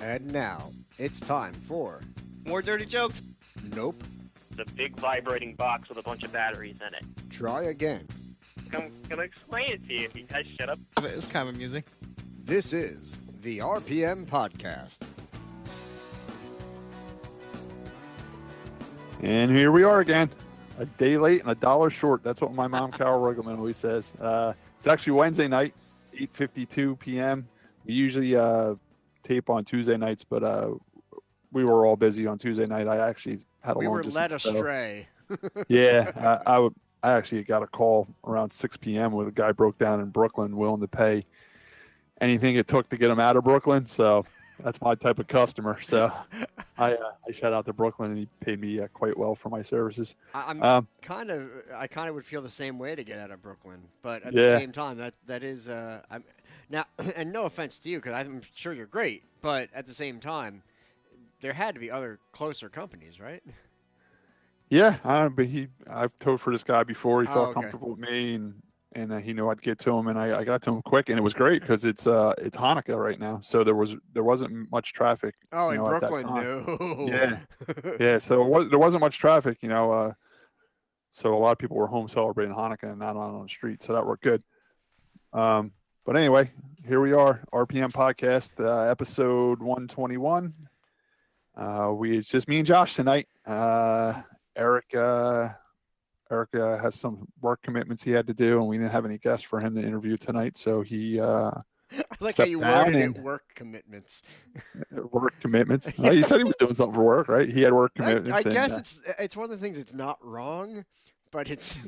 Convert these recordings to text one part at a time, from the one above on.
And now, it's time for... More dirty jokes. Nope. The big vibrating box with a bunch of batteries in it. Try again. I'm gonna explain it to you if you guys shut up. It's kind of amusing. This is the RPM Podcast. And here we are again, a day late and $1 short. That's what my mom, Carol Ruggleman, always says. It's actually Wednesday night, 8:52 p.m. We usually tape on Tuesday nights, but we were all busy on Tuesday night. I actually had a We long were led distance, astray. Yeah, I actually got a call around 6 p.m. where the guy broke down in Brooklyn, willing to pay anything it took to get him out of Brooklyn. So that's my type of customer. So I shout out to Brooklyn, and he paid me quite well for my services. I kind of would feel the same way to get out of Brooklyn, but at the Yeah. same time, that is now. And no offense to you, because I'm sure you're great, but at the same time, there had to be other closer companies, right? Yeah, but I've towed for this guy before. He felt okay. comfortable with me, and he knew I'd get to him, and I got to him quick, and it was great because it's Hanukkah right now, so there wasn't much traffic. Oh, in at that Brooklyn, time. no. Yeah, yeah. So there wasn't much traffic, so a lot of people were home celebrating Hanukkah and not on the street, so that worked good. But anyway, here we are, RPM Podcast, episode 121. It's just me and Josh tonight. Eric has some work commitments he had to do, and we didn't have any guests for him to interview tonight, so he I like how you worded it, work commitments. Work commitments. Well, he said he was doing something for work, right? He had work commitments. I guess it's one of the things that's not wrong, but it's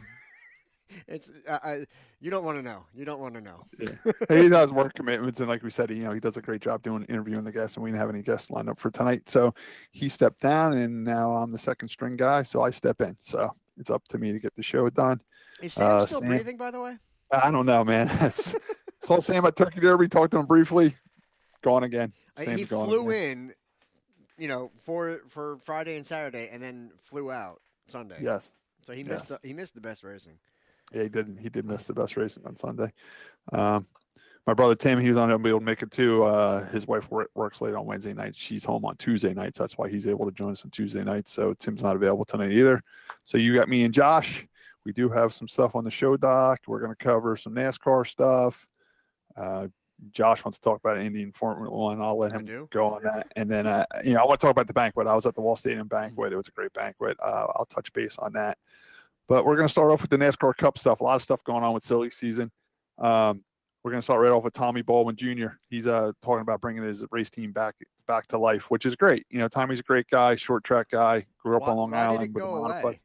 you don't want to know. You don't want to know. Yeah. He does work commitments, and like we said, he does a great job doing interviewing the guests, and we didn't have any guests lined up for tonight, so he stepped down, and now I'm the second string guy, so I step in. So it's up to me to get the show done. Is Sam still breathing, by the way? I don't know, man. Saw Sam at Turkey Derby, talked to him briefly, gone again. He flew in, for Friday and Saturday, and then flew out Sunday. Yes. So he missed the best racing. Yeah, he did miss the best racing on Sunday. My brother Tim, he was unable to make it too. His wife works late on Wednesday night. She's home on Tuesday nights. That's why he's able to join us on Tuesday nights. So Tim's not available tonight either. So you got me and Josh. We do have some stuff on the show doc. We're going to cover some NASCAR stuff. Josh wants to talk about Indy and Formula One. I'll let him go on that. And then, I want to talk about the banquet. I was at the Wall Stadium Banquet. It was a great banquet. I'll touch base on that. But we're going to start off with the NASCAR Cup stuff. A lot of stuff going on with silly season. We're going to start right off with Tommy Baldwin Jr. He's talking about bringing his race team back to life, which is great. Tommy's a great guy, short track guy. Grew up on Long Island. Why did it go away?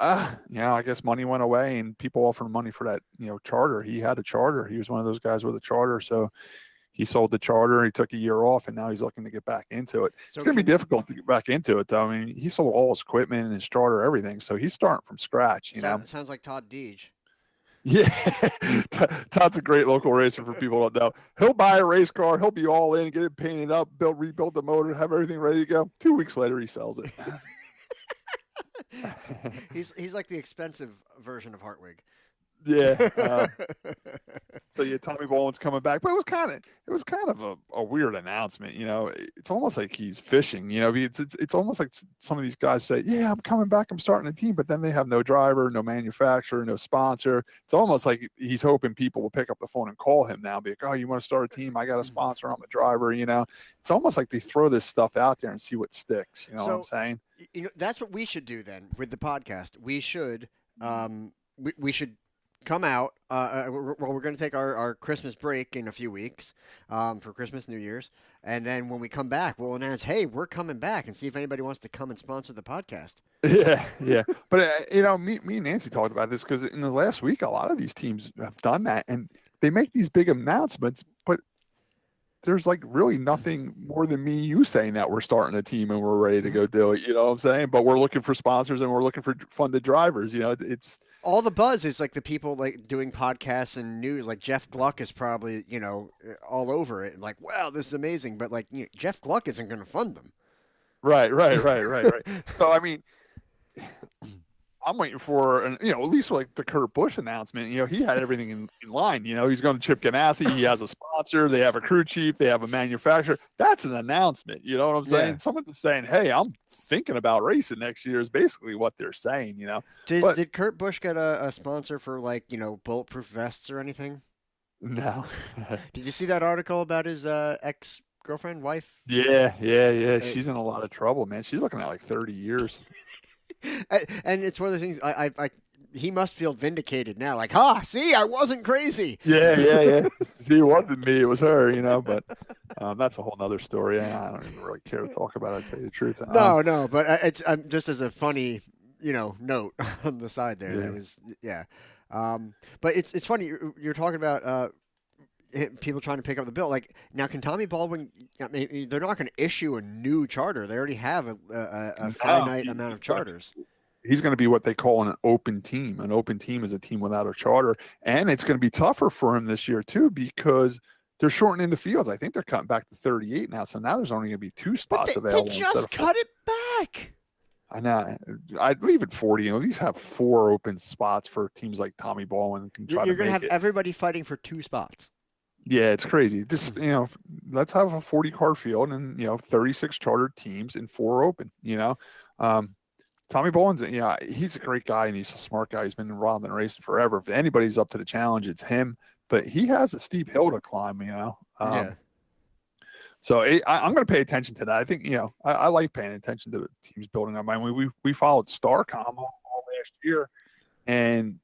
I guess money went away, and people offered money for that. Charter. He had a charter. He was one of those guys with a charter, so he sold the charter. He took a year off, and now he's looking to get back into it. So it's going to be difficult to get back into it, though. I mean, he sold all his equipment and his charter, everything. So he's starting from scratch. Sounds like Todd Deege. Yeah, Todd's a great local racer for people who don't know. He'll buy a race car. He'll be all in, get it painted up, rebuild the motor, have everything ready to go. 2 weeks later, he sells it. He's like the expensive version of Hartwig. Yeah. So Tommy Baldwin's coming back, but it was kind of a weird announcement. It's almost like he's fishing. It's almost like some of these guys say, "Yeah, I'm coming back. I'm starting a team," but then they have no driver, no manufacturer, no sponsor. It's almost like he's hoping people will pick up the phone and call him now, be like, "Oh, you want to start a team? I got a sponsor. I'm a driver." It's almost like they throw this stuff out there and see what sticks. You know what I'm saying? That's what we should do then with the podcast. We should we should come out. We're going to take our Christmas break in a few weeks for Christmas, New Year's. And then when we come back, we'll announce, hey, we're coming back, and see if anybody wants to come and sponsor the podcast. Yeah. But, me and Nancy talked about this because in the last week, a lot of these teams have done that. And they make these big announcements, but there's like really nothing more than me and you saying that we're starting a team and we're ready to go do it. You know what I'm saying? But we're looking for sponsors and we're looking for funded drivers. It's all the buzz is like the people like doing podcasts and news. Like Jeff Gluck is probably, all over it. Like, wow, this is amazing. But like Jeff Gluck isn't going to fund them. Right. So, I mean, I'm waiting for, at least like the Kurt Busch announcement. He had everything in line. He's going to Chip Ganassi. He has a sponsor. They have a crew chief. They have a manufacturer. That's an announcement. You know what I'm saying? Yeah. Someone saying, "Hey, I'm thinking about racing next year," is basically what they're saying. Did Kurt Busch get a sponsor for bulletproof vests or anything? No. Did you see that article about his ex-girlfriend, wife? Yeah. She's in a lot of trouble, man. She's looking at like 30 years. And it's one of those things. He must feel vindicated now. Like, see, I wasn't crazy. Yeah. See, it wasn't me. It was her. But that's a whole nother story. I don't even really care to talk about it. To tell you the truth. No. But it's just as a funny, note on the side there. Yeah. That was but it's funny. You're talking about people trying to pick up the bill. Like now, can Tommy Baldwin? I mean, they're not going to issue a new charter. They already have a finite amount of charters. He's going to be what they call an open team. An open team is a team without a charter, and it's going to be tougher for him this year too because they're shortening the fields. I think they're cutting back to 38 now, so now there's only going to be 2 spots available. They just cut it back. I know. I'd leave it 40 and at least have 4 open spots for teams like Tommy Baldwin. You're going to have everybody fighting for 2 spots. Yeah, it's crazy. Just let's have a 40-car field and 36 chartered teams and 4 open. Tommy Baldwin's he's a great guy and he's a smart guy. He's been involved in racing forever. If anybody's up to the challenge, it's him. But he has a steep hill to climb. Yeah. So I'm going to pay attention to that. I think I like paying attention to the teams building up. I mean, we followed Starcom all last year, and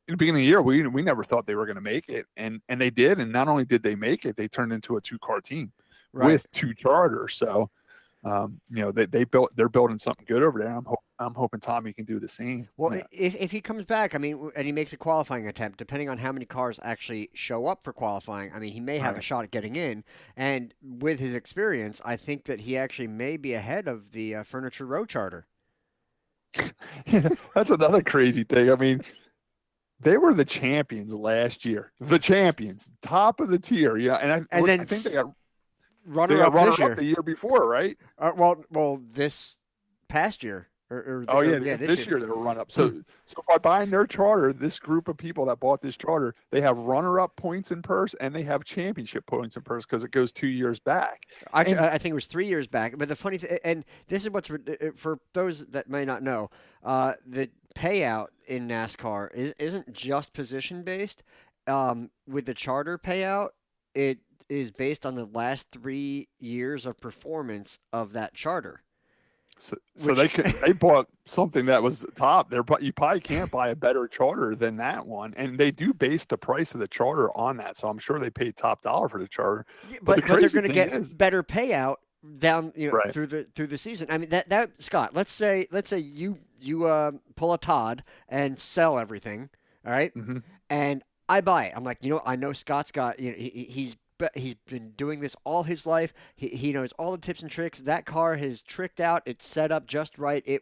in the beginning of the year, we never thought they were going to make it, and they did. And not only did they make it, they turned into a 2-car team with 2 charters. So, they're building something good over there. I'm hoping Tommy can do the same. Well, if he comes back, I mean, and he makes a qualifying attempt, depending on how many cars actually show up for qualifying, I mean, he may have a shot at getting in. And with his experience, I think that he actually may be ahead of the Furniture Row charter. That's another crazy thing. I mean, they were the champions last year. The champions, top of the tier. I think they got runner-up this year. The year before, right? Well, this past year. This year they were run-up. So by buying their charter, this group of people that bought this charter, they have runner-up points in purse and they have championship points in purse because it goes 2 years back. Actually, I think it was 3 years back. But the funny thing, and this is what's for those that may not know, the payout in NASCAR isn't just position based. With the charter payout, it is based on the last 3 years of performance of that charter. So they bought something that was top there, but you probably can't buy a better charter than that one. And they do base the price of the charter on that. So I'm sure they paid top dollar for the charter. But they're going to get better payout down through the season. I mean that Scott, let's say you pull a Todd and sell everything, all right? Mm-hmm. And I buy it. I'm like, I know Scott's got he's been doing this all his life. He knows all the tips and tricks. That car has tricked out. It's set up just right. It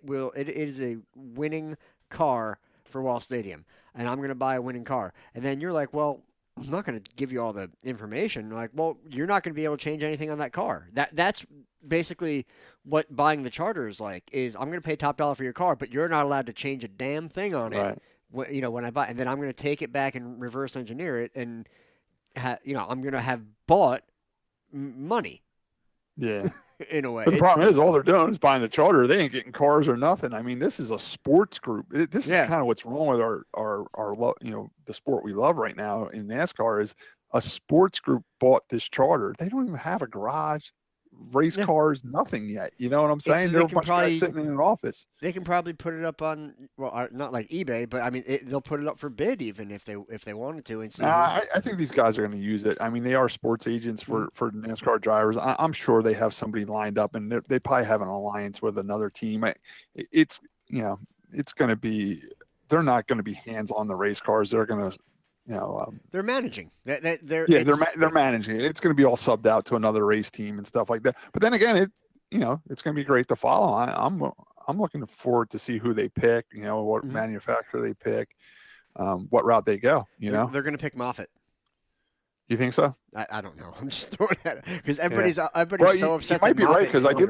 is a winning car for Wall Stadium, and I'm going to buy a winning car. And then you're like, well, I'm not going to give you all the information. Like, well, you're not going to be able to change anything on that car. That's basically what buying the charter is like. Is I'm going to pay top dollar for your car, but you're not allowed to change a damn thing on it. Right. When I buy, and then I'm going to take it back and reverse engineer it and. I'm going to have bought money. Yeah. In a way. But the problem is all they're doing is buying the charter. They ain't getting cars or nothing. I mean, this is a sports group. This is kind of what's wrong with our the sport we love right now in NASCAR is a sports group bought this charter. They don't even have a garage, race cars, nothing yet. You know what I'm saying? They're probably sitting in an office. They can probably put it up on not like eBay, but I mean they'll put it up for bid even if they wanted to. And see I think these guys are going to use it. I mean, they are sports agents for NASCAR drivers. I'm sure they have somebody lined up, and they probably have an alliance with another team. It's going to be. They're not going to be hands on the race cars. They're going to. They're managing. They're managing it. It's going to be all subbed out to another race team and stuff like that. But then again, it's going to be great to follow. I'm looking forward to see who they pick. What manufacturer they pick, what route they go. They're going to pick Moffitt. You think so? I don't know. I'm just throwing that because everybody's Well, so you upset. might that be right Moffitt because is running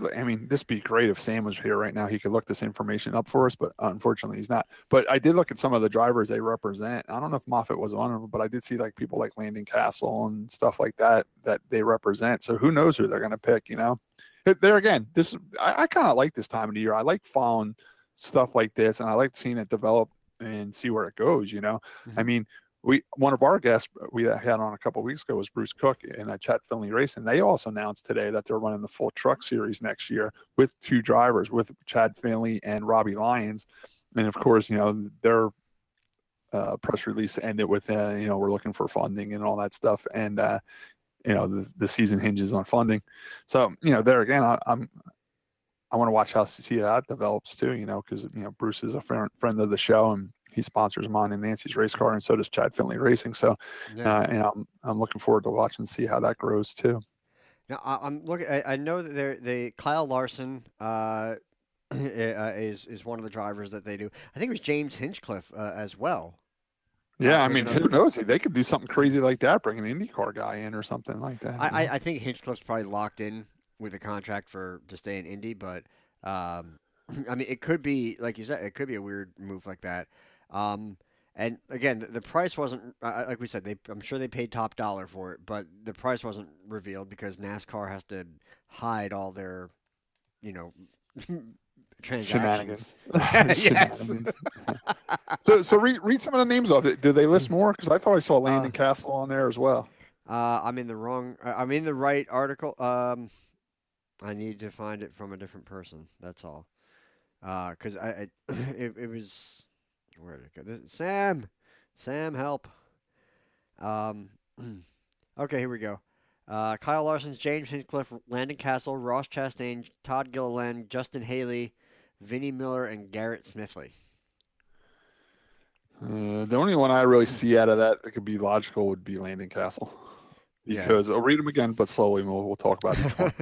around. I mean, this would be great if Sam was here right now. He could look this information up for us, but unfortunately he's not. But I did look at some of the drivers they represent. I don't know if Moffitt was one of them, but I did see like people like Landon Castle and stuff like that they represent. So who knows who they're going to pick? You know, there again, I kind of like this time of the year. I like following stuff like this, and I like seeing it develop and see where it goes. You know, I mean. One of our guests we had on a couple of weeks ago was Bruce Cook and Chad Finley Racing. They also announced today that they're running the full truck series next year with 2 drivers, with Chad Finley and Robbie Lyons. And of course, you know, their press release ended with, you know, we're looking for funding and all that stuff. And, you know, the season hinges on funding. So, you know, there again, I want to see how that develops too, you know, because, you know, Bruce is a friend of the show and he sponsors mine and Nancy's race car, and so does Chad Finley Racing. So, and I'm looking forward to watching and see how that grows too. Now I'm looking. I know that Kyle Larson is one of the drivers that they do. I think it was James Hinchcliffe as well. Yeah, I mean, who knows? They could do something crazy like that, bring an IndyCar guy in or something like that. I think Hinchcliffe's probably locked in with a contract to stay in Indy, but I mean, it could be like you said, it could be a weird move like that. And again, the price wasn't like we said. I'm sure they paid top dollar for it, but the price wasn't revealed because NASCAR has to hide all their, you know, transactions. Yes. So read some of the names of it. Did they list more? Because I thought I saw Landon Castle on there as well. I'm in the wrong. I'm in the right article. I need to find it from a different person. That's all. Because it was. Where did it go? Sam, help. Okay, here we go. Kyle Larson, James Hinchcliffe, Landon Castle, Ross Chastain, Todd Gilliland, Justin Haley, Vinnie Miller, and Garrett Smithley. The only one I really see out of that could be logical would be Landon Castle. Because I'll read them again, but slowly we'll talk about each one.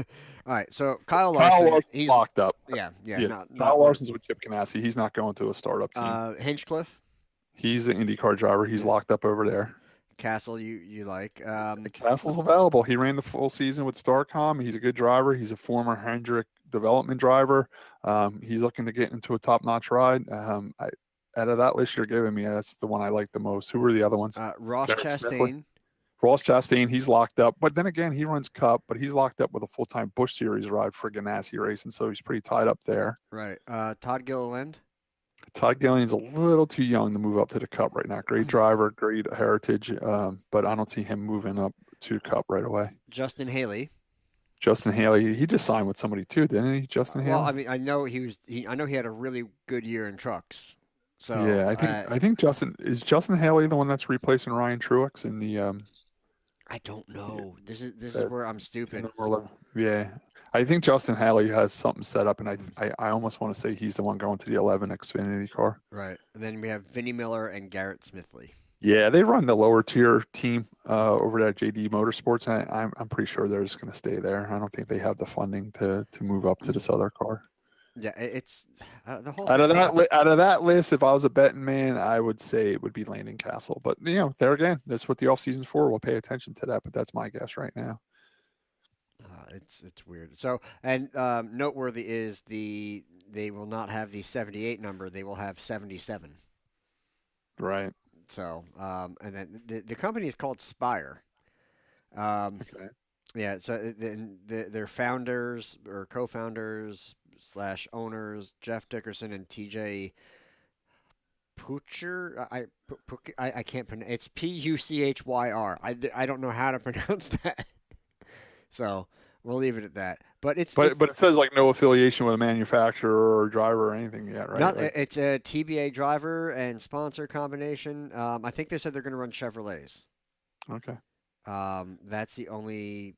All right, so Kyle Larson, he's locked up. Yeah. Kyle Larson's with Chip Ganassi. He's not going to a startup team. Hinchcliffe, he's an IndyCar driver. He's locked up over there. Castle, you like? Castle's available. He ran the full season with Starcom. He's a good driver. He's a former Hendrick development driver. He's looking to get into a top-notch ride. Out of that list you're giving me, that's the one I like the most. Who were the other ones? Ross Chastain. Ross Chastain, he's locked up. But then again, he runs Cup, but he's locked up with a full-time Busch Series ride for Ganassi Racing, so he's pretty tied up there. Right. Todd Gilliland. Todd Gilliland's a little too young to move up to the Cup right now. Great driver, great heritage, but I don't see him moving up to Cup right away. Justin Haley. He just signed with somebody too, didn't he? Justin Haley. Well, I mean, I know I know he had a really good year in trucks. So yeah, I think Justin Haley the one that's replacing Ryan Truex in the. I don't know. This is where I'm stupid. Yeah, I think Justin Haley has something set up, and I almost want to say he's the one going to the 11 Xfinity car. Right. And then we have Vinnie Miller and Garrett Smithley. Yeah, they run the lower tier team over at JD Motorsports, and I'm pretty sure they're just going to stay there. I don't think they have the funding to move up to this other car. Yeah, it's the whole. Out of that list, if I was a betting man, I would say it would be Landon Castle. But you know, there again, that's what the off season's for. We'll pay attention to that, but that's my guess right now. It's weird. So and noteworthy is they will not have the 78 number. They will have 77. Right. So and then the company is called Spire. Okay. Yeah. So their founders or co-founders / owners Jeff Dickerson and TJ Pucher. I can't pronounce. It's Puchyr. I don't know how to pronounce that. So we'll leave it at that. But it says like no affiliation with a manufacturer or driver or anything yet, right? It's a TBA driver and sponsor combination. I think they said they're going to run Chevrolets. Okay. That's the only.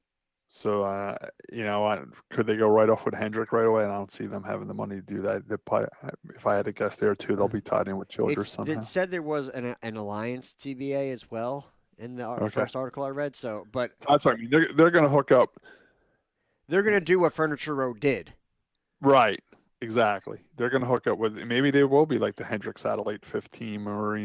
So, you know, could they go right off with Hendrick right away? And I don't see them having the money to do that. If I had to guess there too, they'll be tied in with Childress somehow. It said there was an Alliance TBA as well in the first article I read. So, but that's what I mean. They're going to hook up. They're going to do what Furniture Row did. Right. Exactly. They're going to hook up with, maybe they will be like the Hendrick Satellite 5th team, or,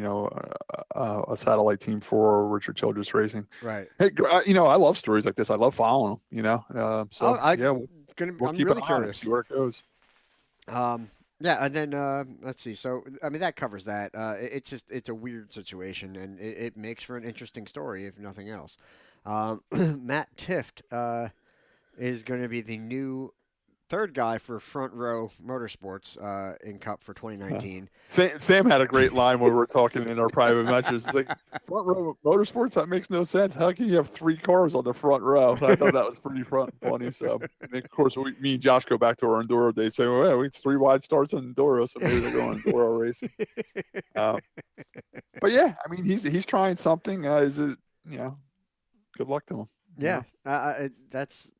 a satellite team for Richard Childress Racing. Right. Hey, I love stories like this. I love following them, so yeah, we'll I'm keep really an eye on it, curious. see where it goes. Yeah, and then let's see. So I mean that covers that. It's a weird situation, and it makes for an interesting story if nothing else. Matt Tift is going to be the new third guy for Front Row Motorsports in Cup for 2019. Sam had a great line when we were talking in our private matches. It's like, Front Row Motorsports, that makes no sense. How can you have 3 cars on the front row? I thought that was pretty funny. So, and then, of course, me and Josh go back to our Enduro days, say, well, it's 3 wide starts on Enduro, so maybe they're going Enduro racing. But yeah, I mean, he's trying something. Good luck to him. Yeah, that's.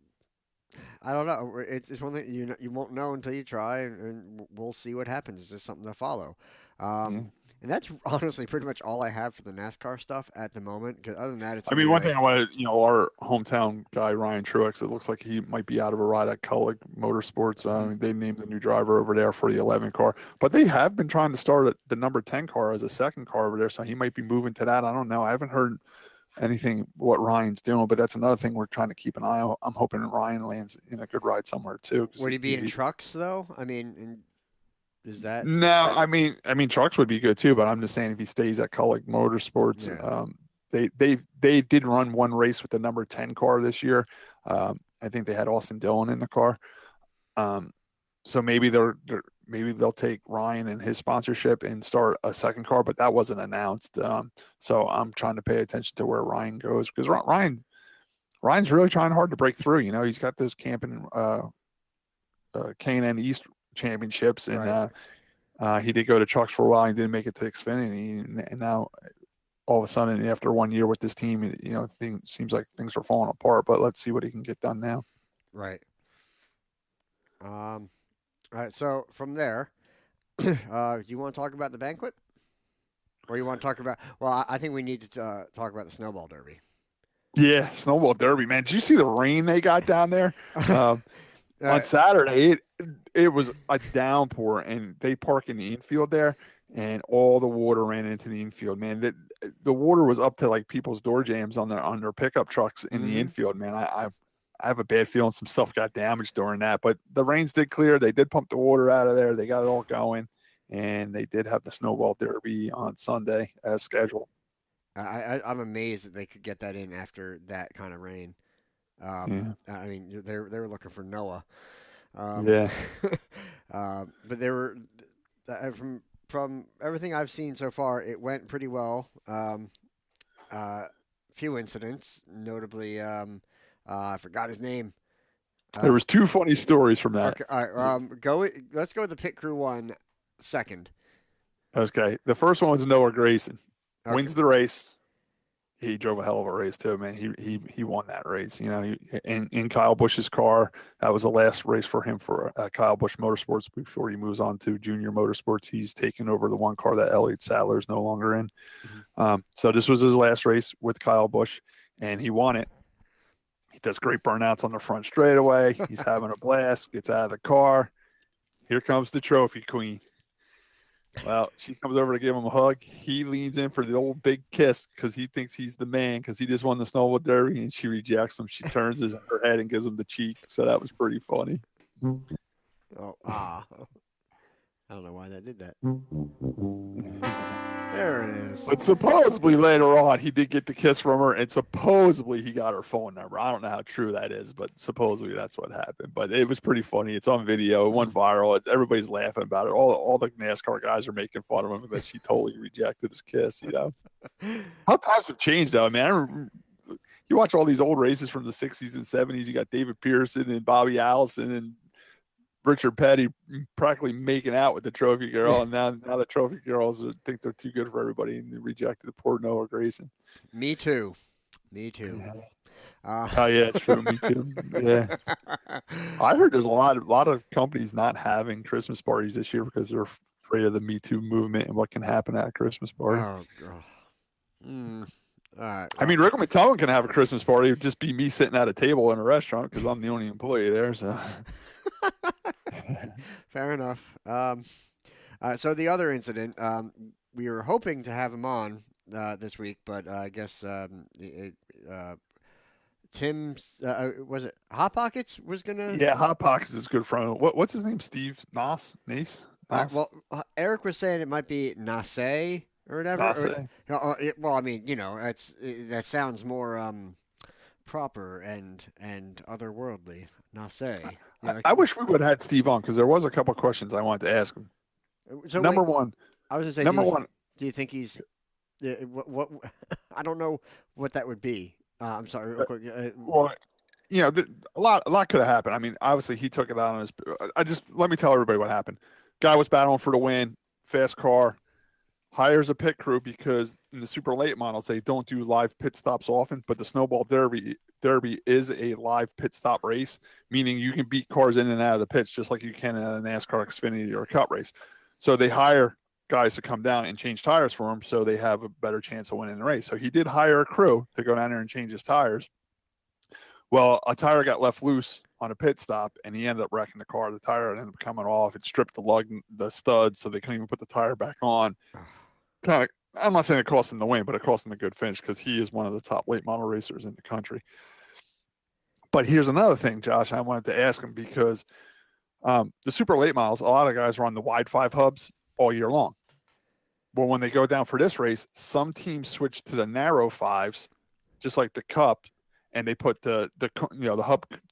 I don't know. It's one thing you won't know until you try, and we'll see what happens. It's just something to follow. And that's honestly pretty much all I have for the NASCAR stuff at the moment. Because other than that, it's. One thing I wanted, our hometown guy Ryan Truex, it looks like he might be out of a ride at Cullick Motorsports. They named the new driver over there for the 11 car, but they have been trying to start the number 10 car as a second car over there, so he might be moving to that. I don't know. I haven't heard anything what Ryan's doing, but that's another thing we're trying to keep an eye on. I'm hoping Ryan lands in a good ride somewhere too. Would he be in trucks though? I mean, is that no? I mean, trucks would be good too, but I'm just saying if he stays at Cullick Motorsports, they did run one race with the number 10 car this year. I think they had Austin Dillon in the car. So maybe they'll take Ryan and his sponsorship and start a second car, but that wasn't announced. So I'm trying to pay attention to where Ryan goes, because Ryan's really trying hard to break through. He's got those K&N East championships, and he did go to trucks for a while. He didn't make it to Xfinity, and now all of a sudden, after 1 year with this team, seems like things are falling apart. But let's see what he can get done now. Right. All right, so from there, you want to talk about the banquet? Or you want to talk about... Well, I think we need to talk about the Snowball Derby. Yeah, Snowball Derby, man. Did you see the rain they got down there? On Saturday, it was a downpour, and they park in the infield there, and all the water ran into the infield, man. The water was up to, like, people's door jams on their pickup trucks in the infield, man. I have a bad feeling some stuff got damaged during that, but the rains did clear. They did pump the water out of there. They got it all going, and they did have the Snowball Derby on Sunday as scheduled. I'm amazed that they could get that in after that kind of rain. I mean, they were looking for Noah. But they were from everything I've seen so far, it went pretty well. Few incidents, notably. I forgot his name. There was 2 funny stories from that. Okay, all right, let's go with the pit crew one second. Okay. The first one was Noah Grayson. Okay. Wins the race. He drove a hell of a race too, man. He won that race. In Kyle Busch's car. That was the last race for him for Kyle Busch Motorsports before he moves on to Junior Motorsports. He's taken over the one car that Elliott Sadler is no longer in. So this was his last race with Kyle Busch, and he won it. He does great burnouts on the front straightaway. He's having a blast, gets out of the car. Here comes the trophy queen. Well, she comes over to give him a hug. He leans in for the old big kiss because he thinks he's the man because he just won the Snowball Derby, and she rejects him. She turns her head and gives him the cheek. So that was pretty funny. I don't know why that did that. There it is. But supposedly later on, he did get the kiss from her, and supposedly he got her phone number. I don't know how true that is, but supposedly that's what happened. But it was pretty funny. It's on video. It went viral. Everybody's laughing about it. All the NASCAR guys are making fun of him that she totally rejected his kiss. How times have changed, though, man. You watch all these old races from the 60s and 70s. You got David Pearson and Bobby Allison and Richard Petty practically making out with the trophy girl, and now the trophy girls think they're too good for everybody, and they rejected the poor Noah Grayson. Me too. Oh yeah, true. Me too. Yeah, I heard there's a lot of companies not having Christmas parties this year because they're afraid of the Me Too movement and what can happen at a Christmas party. Oh god. All right. I mean, Rick McTellman can have a Christmas party. It'd just be me sitting at a table in a restaurant because I'm the only employee there. So. Fair enough. So the other incident, we were hoping to have him on this week, but I guess Tim's was it Hot Pockets was gonna. Yeah, Hot Pockets is good friend. What's his name? Steve Nace? Well, Eric was saying it might be Nase or whatever. Nase? Well, I mean, that sounds more proper and otherworldly. Nase. I wish we would have had Steve on because there was a couple questions I wanted to ask him. So Number wait, one. I was gonna say, Number one. do you think he's what I don't know what that would be. I'm sorry, real quick. Well, a lot could have happened. I mean, obviously he took it out on his. Let me tell everybody what happened. Guy was battling for the win, fast car, hires a pit crew because in the super late models they don't do live pit stops often, but the Snowball Derby is a live pit stop race, meaning you can beat cars in and out of the pits just like you can in a NASCAR Xfinity or a Cup race. So they hire guys to come down and change tires for them so they have a better chance of winning the race. So he did hire a crew to go down there and change his tires. Well, a tire got left loose on a pit stop, and he ended up wrecking the car. The tire ended up coming off. It stripped the studs, so they couldn't even put the tire back on. Kind of, I'm not saying it cost him the win, but it cost him a good finish because he is one of the top late model racers in the country. But here's another thing, Josh, I wanted to ask him because the super late models, a lot of guys are on the wide 5 hubs all year long. Well, when they go down for this race, some teams switch to the narrow 5s, just like the Cup, and they put the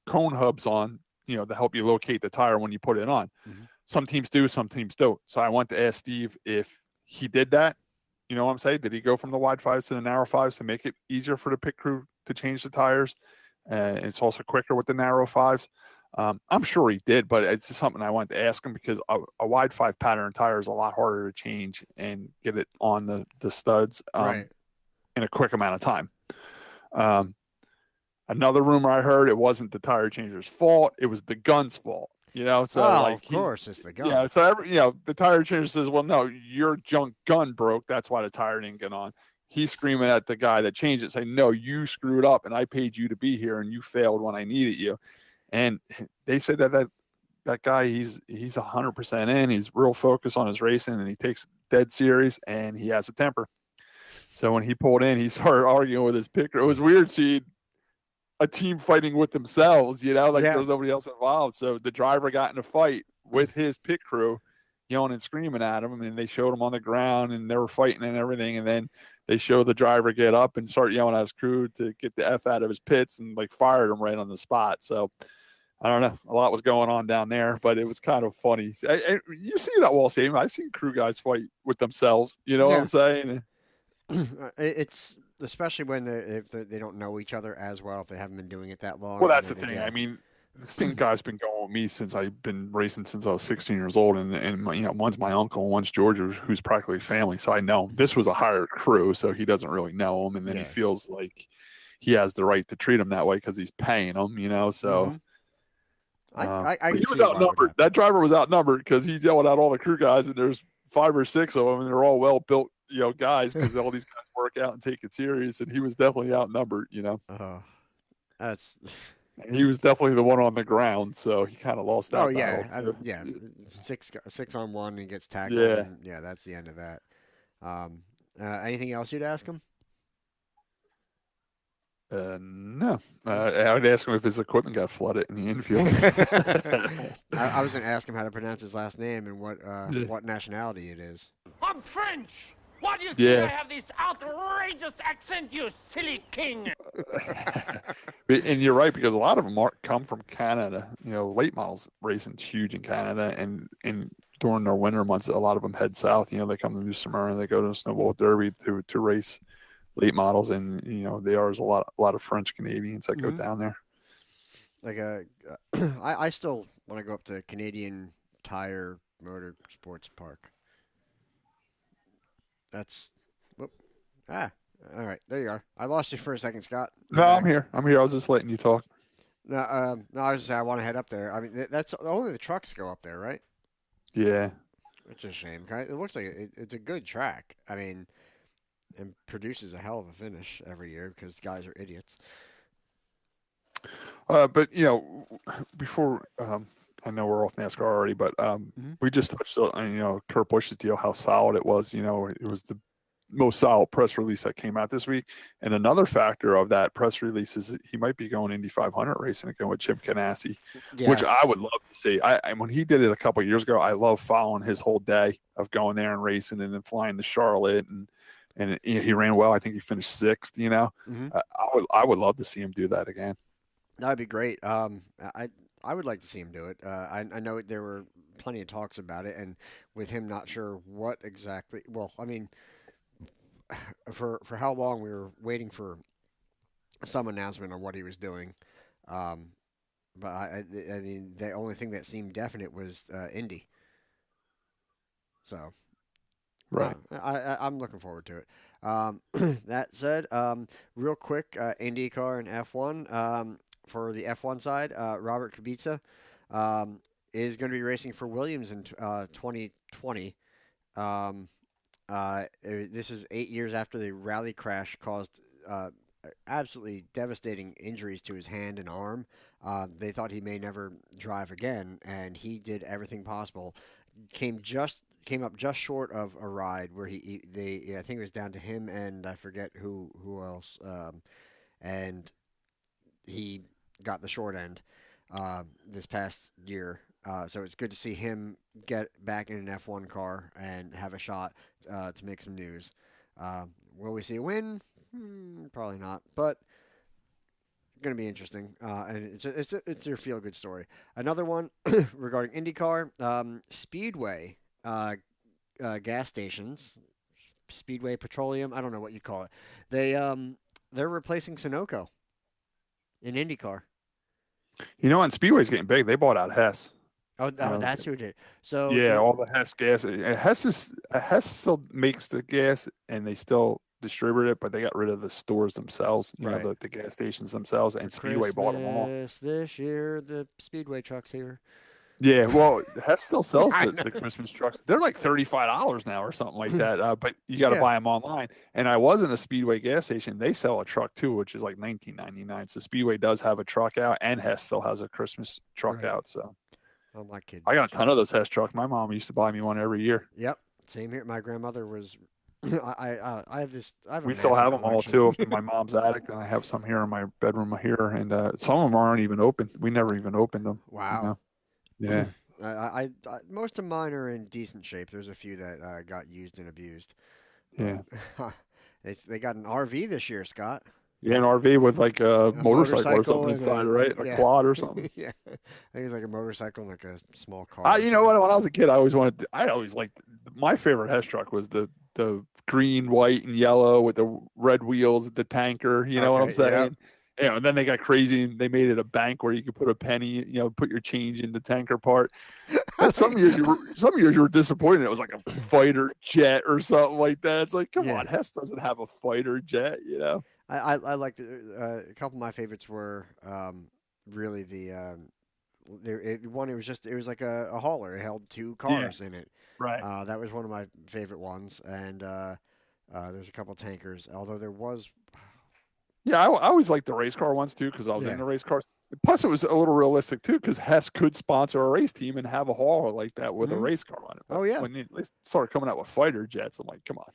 cone hubs on, to help you locate the tire when you put it on. Mm-hmm. Some teams do, some teams don't. So I want to ask Steve if he did that. You know what I'm saying? Did he go from the wide 5s to the narrow 5s to make it easier for the pit crew to change the tires? And it's also quicker with the narrow 5s. I'm sure he did, but it's just something I wanted to ask him because a wide 5 pattern tire is a lot harder to change and get it on the studs in a quick amount of time. Another rumor I heard, it wasn't the tire changer's fault. It was the gun's fault, So of course it's the gun. Yeah. So the tire changer says, well, no, your junk gun broke. That's why the tire didn't get on. He's screaming at the guy that changed it, saying, no, you screwed up and I paid you to be here and you failed when I needed you. And they said that guy, he's 100% in. He's real focused on his racing and he takes it dead serious and he has a temper. So when he pulled in, he started arguing with his pit crew. It was weird seeing a team fighting with themselves, there was nobody else involved. So the driver got in a fight with his pit crew, yelling and screaming at him. And they showed him on the ground and they were fighting and everything. And then they showed the driver get up and start yelling at his crew to get the F out of his pits and fired him right on the spot. So I don't know. A lot was going on down there, but it was kind of funny. You see it at Wall Stadium. I've seen crew guys fight with themselves. You know what I'm saying? It's especially when they don't know each other as well, if they haven't been doing it that long. Well, that's the thing. I mean, the same guy's been going with me since I've been racing since I was 16 years old, and one's my uncle, and one's George, who's practically family. So I know him. This was a hired crew, so he doesn't really know him, and then he feels like he has the right to treat him that way because he's paying him. So. Mm-hmm. He was outnumbered. That driver was outnumbered because he's yelling at all the crew guys, and there's 5 or 6 of them, and they're all well built, guys, because all these guys work out and take it serious. And he was definitely outnumbered, That's. He was definitely the one on the ground, so he kind of lost that. Oh yeah, 6 on 1 and gets tackled. Yeah, and, that's the end of that. Anything else you'd ask him? No. I would ask him if his equipment got flooded in the infield. I was going to ask him how to pronounce his last name and what nationality it is. I'm French. Why do you think I have this outrageous accent, you silly king? And you're right, because a lot of them come from Canada. Late models racing's huge in Canada, and during their winter months, a lot of them head south. They come to New Smyrna, they go to the Snowball Derby to race late models, and there's a lot of French Canadians that go down there. I still want to go up to Canadian Tire Motor Sports Park. That's all right. There you are. I lost you for a second, Scott. No, I'm here. I was just letting you talk. No, I was just saying I want to head up there. I mean, that's only the trucks go up there, right? Yeah. It's a shame. It looks like it's a good track. I mean, it produces a hell of a finish every year because guys are idiots. But before I know we're off NASCAR already, but we just touched on, Kurt Busch's deal, how solid it was. It was the most solid press release that came out this week. And another factor of that press release is that he might be going Indy 500 racing again with Chip Ganassi, which I would love to see. When he did it a couple of years ago, I love following his whole day of going there and racing and then flying to Charlotte and he ran well. I think he finished sixth. I would love to see him do that again. That'd be great. I would like to see him do it. I know there were plenty of talks about it, and with him not sure what exactly. Well, I mean, for how long we were waiting for some announcement on what he was doing. But I mean, the only thing that seemed definite was Indy. So, right. I'm looking forward to it. That said, real quick, IndyCar and F1. For the F1 side, Robert Kubica is going to be racing for Williams in 2020. This is 8 years after the rally crash caused absolutely devastating injuries to his hand and arm. They thought he may never drive again, and he did everything possible. Came up just short of a ride where I think it was down to him and I forget who else, and he got the short end this past year. So it's good to see him get back in an F1 car and have a shot to make some news. Will we see a win? Probably not, but going to be interesting. And it's your feel-good story. Another one regarding IndyCar, Speedway gas stations, Speedway Petroleum. I don't know what you call it. They're replacing Sunoco in IndyCar. And Speedway's getting big. They bought out Hess. Oh, that's who did. So yeah, all the Hess gas. Hess still makes the gas, and they still distribute it, but they got rid of the stores themselves. The gas stations themselves, and Speedway bought them all. This year, the Speedway trucks here. Yeah, well, Hess still sells the Christmas trucks. They're like $35 now or something like that. But you got to buy them online. And I was in a Speedway gas station. They sell a truck too, which is like $19.99. So Speedway does have a truck out, and Hess still has a Christmas truck out. So, my kid. I got a ton of those Hess trucks. My mom used to buy me one every year. Yep, same here. My grandmother was. I have this. We still have them all too. In my mom's attic, and I have some here in my bedroom here, and some of them aren't even open. We never even opened them. Wow. Yeah. I most of mine are in decent shape. There's a few that got used and abused. Yeah. They got an RV this year, Scott. Yeah, an RV with like a motorcycle or something inside, right? A quad or something. Yeah. I think it's like a motorcycle and like a small car. You know what? When I was a kid, I always liked my favorite Hess truck was the green, white, and yellow with the red wheels, the tanker. You know what I'm saying? Yep. And then they got crazy and they made it a bank where you could put a penny, put your change in the tanker part. Some years you were disappointed. It was like a fighter jet or something like that. It's like, come on, Hess doesn't have a fighter jet, I liked a couple of my favorites were really it was like a hauler. It held two cars in it. Right. That was one of my favorite ones. And there's a couple of tankers, although there was. Yeah, I always liked the race car ones too because I was in the race cars. Plus, it was a little realistic too because Hess could sponsor a race team and have a hauler like that with a race car on it. But when they started coming out with fighter jets, I'm like, come on.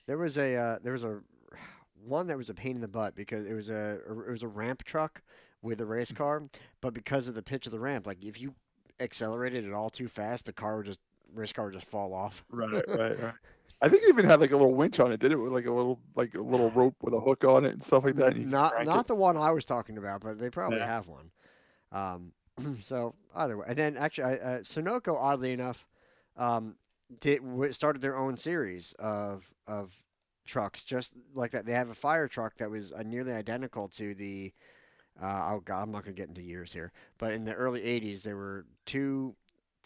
There was a one that was a pain in the butt because it was a ramp truck with a race car, but because of the pitch of the ramp, like if you accelerated it all too fast, the race car would just fall off. Right. I think it even had like a little winch on it. Did it with like a little rope with a hook on it and stuff like that? Not the one I was talking about, but they probably have one. So either way, and then actually, Sunoco, oddly enough, started their own series of trucks just like that. They have a fire truck that was nearly identical to the. I'm not going to get into years here, but in the early '80s, there were two.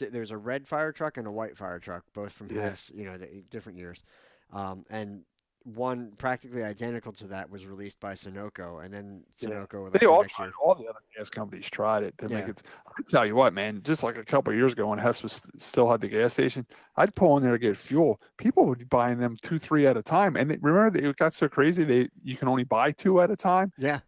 There's a red fire truck and a white fire truck, both from Hess, the different years. And one practically identical to that was released by Sunoco, and then Sunoco. They all tried. All the other gas companies tried it to make it. I tell you what, man, just like a couple of years ago when Hess still had the gas station, I'd pull in there to get fuel. People would be buying them 2-3 at a time, and remember it got so crazy you can only buy 2 at a time. Yeah.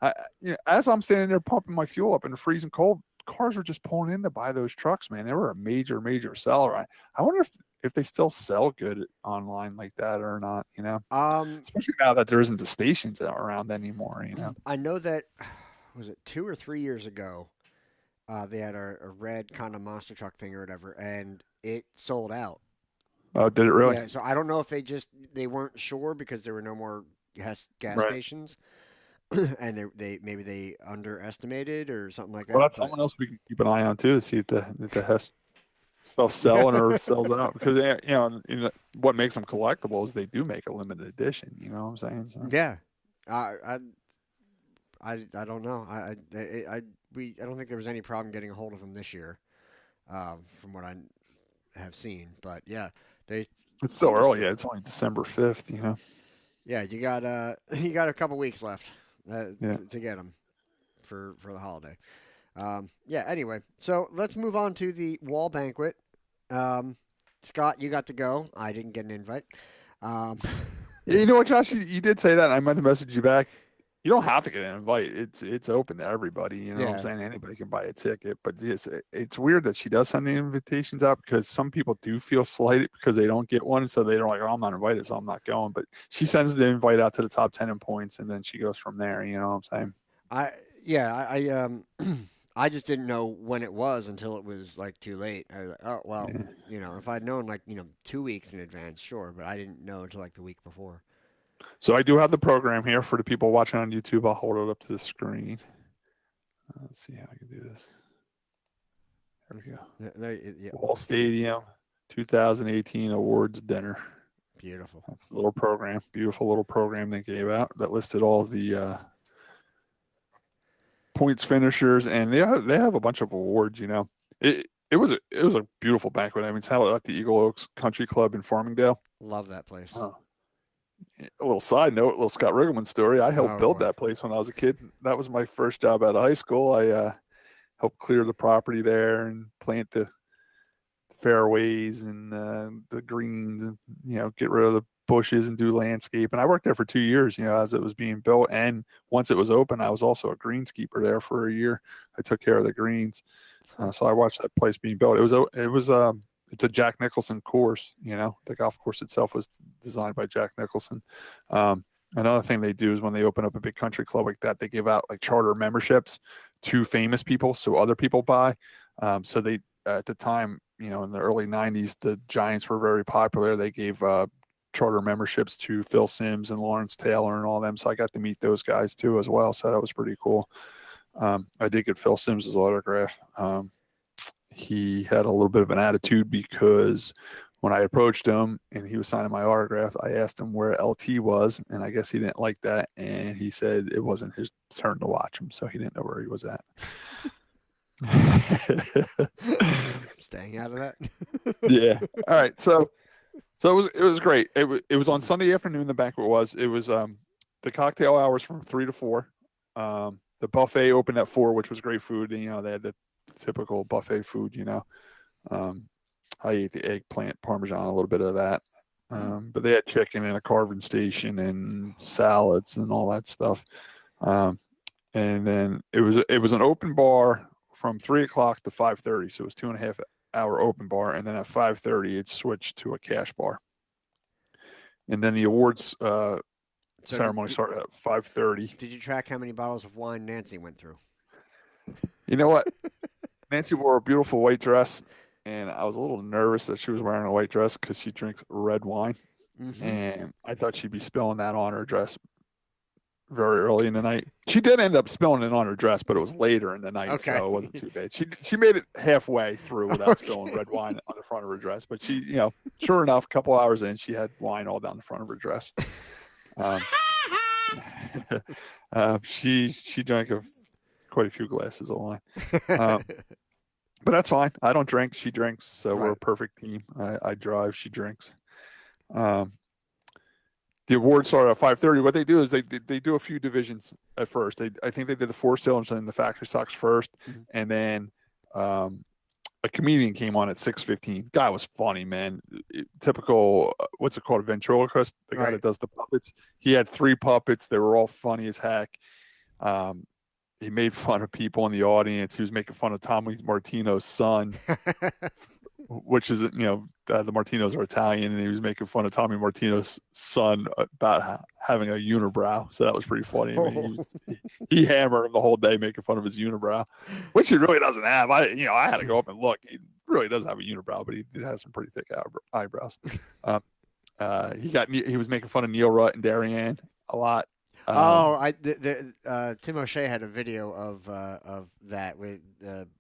As I'm standing there pumping my fuel up in the freezing cold, cars were just pulling in to buy those trucks, man. They were a major, major seller. I wonder if they still sell good online like that or not, especially now that there isn't the stations around anymore, I know that, was it 2 or 3 years ago, they had a red kind of monster truck thing or whatever, and it sold out. Oh, did it really? Yeah, so I don't know if they weren't sure because there were no more gas Right. stations, and maybe they underestimated or something like that. Well, that's someone else we can keep an eye on too to see if the Hess stuff selling or sells out, because what makes them collectible is they do make a limited edition. You know what I'm saying? So. Yeah, I don't know. I don't think there was any problem getting a hold of them this year, from what I have seen. But yeah, it's still early. Yeah, it's only December 5th. Yeah, you got a couple weeks left Yeah. to get them for the holiday. Yeah. Anyway, so let's move on to the Wall Banquet. Scott, you got to go. I didn't get an invite. You know what, Josh? You did say that. And I meant to message you back. You don't have to get an invite. It's open to everybody. You know what I'm saying? Anybody can buy a ticket. But it's weird that she does send the invitations out, because some people do feel slighted because they don't get one. So they're like, oh, I'm not invited, so I'm not going. But she sends the invite out to the top 10 in points, and then she goes from there. You know what I'm saying? I just didn't know when it was until it was like too late. I was like, oh, well, if I'd known like, 2 weeks in advance, sure. But I didn't know until like the week before. So I do have the program here for the people watching on YouTube. I'll hold it up to the screen. Let's see how I can do this. There we go. Wall Stadium 2018 Awards Dinner. Beautiful. That's the little program. Beautiful little program they gave out that listed all the points finishers, and they have a bunch of awards. It was a beautiful banquet. I mean, it's held at the Eagle Oaks Country Club in Farmingdale. Love that place. A little side note, a little Scott Riggleman story. I helped build that place when I was a kid. That was my first job out of high school. I helped clear the property there and plant the fairways and the greens, and get rid of the bushes and do landscape. And I worked there for 2 years, as it was being built. And once it was open, I was also a greenskeeper there for a year. I took care of the greens. So I watched that place being built. It's a Jack Nicholson course. The golf course itself was designed by Jack Nicholson. Another thing they do is when they open up a big country club like that, they give out like charter memberships to famous people, so other people buy. So they, at the time, in the early 90s, the Giants were very popular. They gave charter memberships to Phil Simms and Lawrence Taylor and all them. So I got to meet those guys too as well. So that was pretty cool. I did get Phil Simms' autograph. He had a little bit of an attitude because when I approached him and he was signing my autograph, I asked him where LT was, and I guess he didn't like that. And he said it wasn't his turn to watch him, so he didn't know where he was at. Staying out of that. Yeah. All right. So it was great. It was on Sunday afternoon. The banquet was. It was the cocktail hours from 3 to 4. The buffet opened at 4, which was great food. They had the typical buffet food. I ate the eggplant parmesan, a little bit of that. But they had chicken and a carving station and salads and all that stuff. And then it was an open bar from 3 o'clock to 5:30. So it was 2.5 hour open bar. And then at 5:30, it switched to a cash bar. And then the awards ceremony started at 5:30. Did you track how many bottles of wine Nancy went through? You know what? Nancy wore a beautiful white dress, and I was a little nervous that she was wearing a white dress because she drinks red wine. Mm-hmm. And I thought she'd be spilling that on her dress very early in the night. She did end up spilling it on her dress, but it was later in the night, so it wasn't too bad. She made it halfway through without spilling red wine on the front of her dress. But she, sure enough, a couple hours in, she had wine all down the front of her dress. She drank quite a few glasses of wine. But that's fine. I don't drink. She drinks, so we're a perfect team. I drive. She drinks. The awards start at 5:30. What they do is they do a few divisions at first. I think they did the 4 cylinders and the factory stocks first, mm-hmm. and then a comedian came on at 6:15. Guy was funny, man. Typical, what's it called, a ventriloquist? The guy that does the puppets. He had 3 puppets. They were all funny as heck. he made fun of people in the audience. He was making fun of Tommy Martino's son, which is, the Martinos are Italian, and he was making fun of Tommy Martino's son about having a unibrow. So that was pretty funny. I mean, he hammered him the whole day making fun of his unibrow, which he really doesn't have. I had to go up and look. He really does have a unibrow, but he has some pretty thick eyebrows. He was making fun of Neil Rutt and Darianne a lot. Tim O'Shea had a video of that with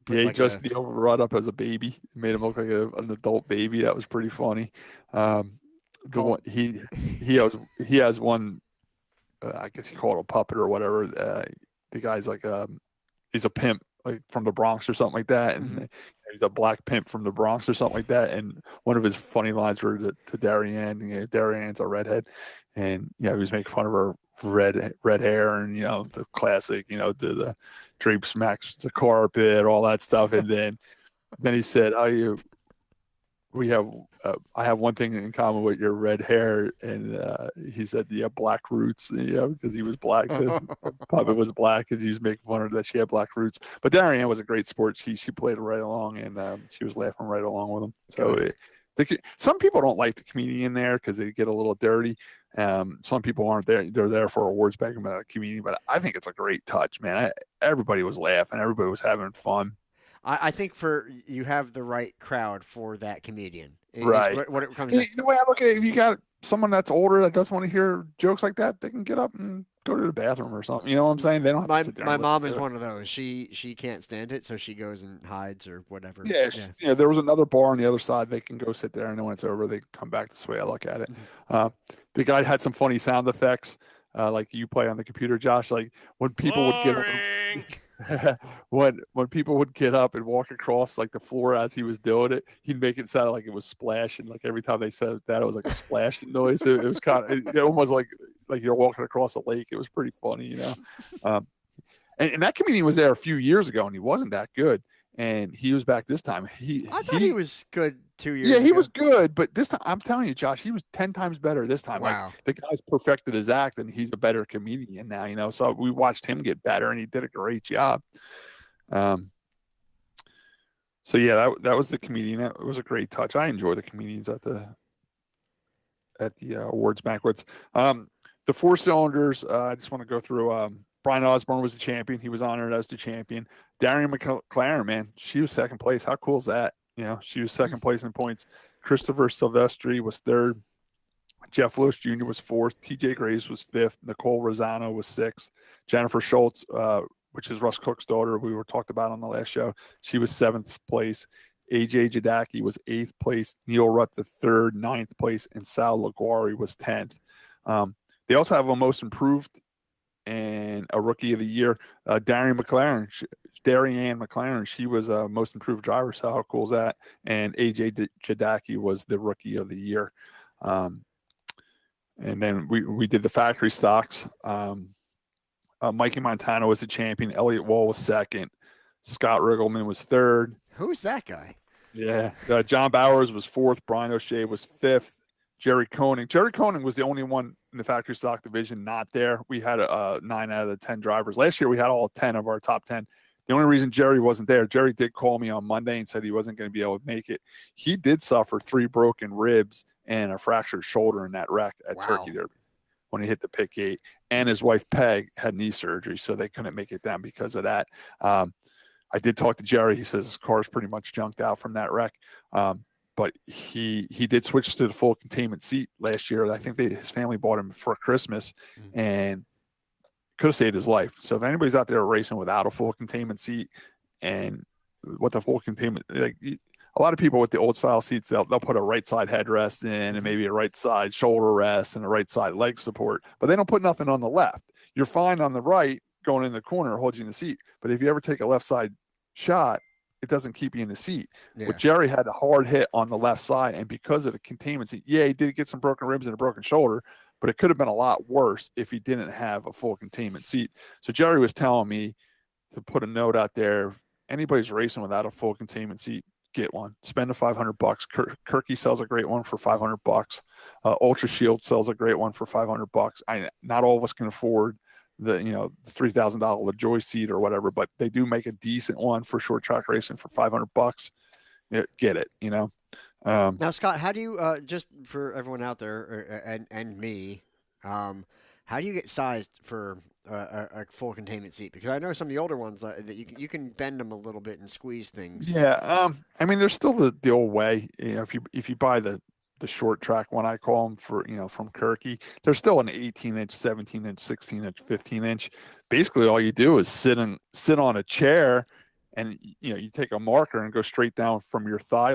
he dressed Neil Rutt up as a baby, made him look like an adult baby. That was pretty funny. He has one. I guess you call it a puppet or whatever. The guy's like he's a pimp, like from the Bronx or something like that, and he's a black pimp from the Bronx or something like that. And one of his funny lines were to Darianne. Darianne's a redhead, and he was making fun of her red hair, and the classic, the drapes match the carpet, all that stuff. And then he said, I have one thing in common with your red hair, and he said, black roots, because he was black. Puppet was black, and he was making fun of that she had black roots. But Darianne was a great sport. She played right along, and she was laughing right along with him. So some people don't like the comedian there because they get a little dirty. Some people aren't there. They're there for awards back in the community, but I think it's a great touch, man. Everybody was laughing. Everybody was having fun. I think you have the right crowd for that comedian. Right. What it comes to. The way I look at it, if you got someone that's older that doesn't want to hear jokes like that, they can get up and go to the bathroom or something. You know what I'm saying? They don't have to sit there. My mom is one of those. She can't stand it, so she goes and hides or whatever. Yeah. There was another bar on the other side. They can go sit there, and then when it's over, they come back. This way I look at it. The guy had some funny sound effects, like you play on the computer, Josh. Like when people would get up, when people would get up and walk across like the floor as he was doing it, he'd make it sound like it was splashing. Like every time they said that, it was like a splashing noise. It was kind of almost like you're walking across a lake. It was pretty funny, And that comedian was there a few years ago, and he wasn't that good. And he was back this time. I thought he was good 2 years ago. Yeah, he was good, but this time, I'm telling you, Josh, he was 10 times better this time. Wow. Like, the guy's perfected his act, and he's a better comedian now, So we watched him get better, and he did a great job. So yeah, that was the comedian. That was a great touch. I enjoy the comedians at the awards banquets. The four cylinders, I just want to go through. Brian Osborne was the champion. He was honored as the champion. Darian McLaren, man, she was second place. How cool is that? She was second place in points. Christopher Silvestri was third. Jeff Lewis Jr. was fourth. TJ Graves was fifth. Nicole Rosano was sixth. Jennifer Schultz, which is Russ Cook's daughter, we were talked about on the last show, she was seventh place. AJ Jadaki was eighth place. Neil Rutt the third, ninth place, and Sal Laguari was 10th. They also have a most improved and a rookie of the year, Darianne McLaren. She was a most improved driver. So how cool is that? And AJ Jadaki was the rookie of the year. And then we did the factory stocks. Mikey Montana was the champion. Elliott Wall was second. Scott Riggleman was third. Who's that guy? Yeah. John Bowers was fourth. Brian O'Shea was fifth. Jerry Koenig was the only one in the factory stock division not there. We had 9 out of the 10 drivers. Last year, we had all 10 of our top 10. The only reason Jerry wasn't there, Jerry did call me on Monday and said he wasn't going to be able to make it. He did suffer 3 broken ribs and a fractured shoulder in that wreck at Turkey Derby when he hit the pit gate. And his wife, Peg, had knee surgery, so they couldn't make it down because of that. I did talk to Jerry. He says his car's pretty much junked out from that wreck. But he did switch to the full containment seat last year. I think his family bought him for Christmas and could have saved his life. So if anybody's out there racing without a full containment seat and what the full containment, like a lot of people with the old style seats, they'll put a right side headrest in and maybe a right side shoulder rest and a right side leg support, but they don't put nothing on the left. You're fine on the right going in the corner holding you in the seat. But if you ever take a left side shot, it doesn't keep you in the seat. Yeah. But Jerry had a hard hit on the left side, and because of the containment seat, he did get some broken ribs and a broken shoulder, but it could have been a lot worse if he didn't have a full containment seat. So Jerry was telling me to put a note out there. If anybody's racing without a full containment seat, get one. Spend the $500. Kirky sells a great one for $500. Ultra Shield sells a great one for $500. Not all of us can afford the $3,000 LaJoy seat or whatever, but they do make a decent one for short track racing for $500. Get it, Now, Scott, how do you just for everyone out there and me, how do you get sized for a full containment seat? Because I know some of the older ones that you can bend them a little bit and squeeze things. Yeah, I mean, there's still the old way. If you buy the short track one, I call them from Kirky, there's still an 18-inch, 17-inch, 16-inch, 15-inch. Basically, all you do is sit on a chair, and you take a marker and go straight down from your thigh,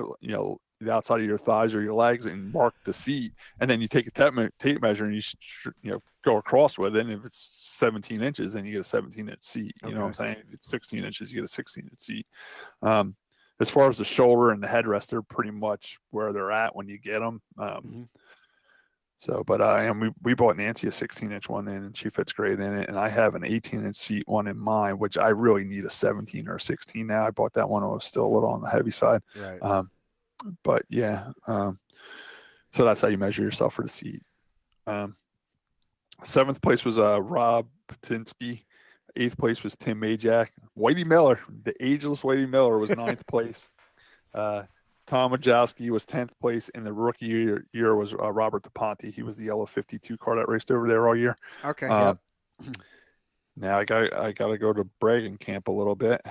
the outside of your thighs or your legs, and mark the seat. And then you take a tape measure and you go across with it. And if it's 17 inches, then you get a 17-inch seat. You know what I'm saying? If it's 16 inches, you get a 16-inch seat. As far as the shoulder and the headrest, they're pretty much where they're at when you get them. So, but and we bought Nancy a 16-inch one in, and she fits great in it. And I have an 18-inch seat one in mine, which I really need a 17 or a 16 now. I bought that one when I was still a little on the heavy side. Right. But yeah, so that's how you measure yourself for the seat. 7th place was Rob Patinsky. 8th place was Tim Majak. Whitey Miller, the ageless Whitey Miller, was 9th place. Tom Majowski was 10th place, and the rookie year was Robert DePonte. He was the yellow 52 car that raced over there all year. Okay. Yep. Now I got to go to bragging camp a little bit.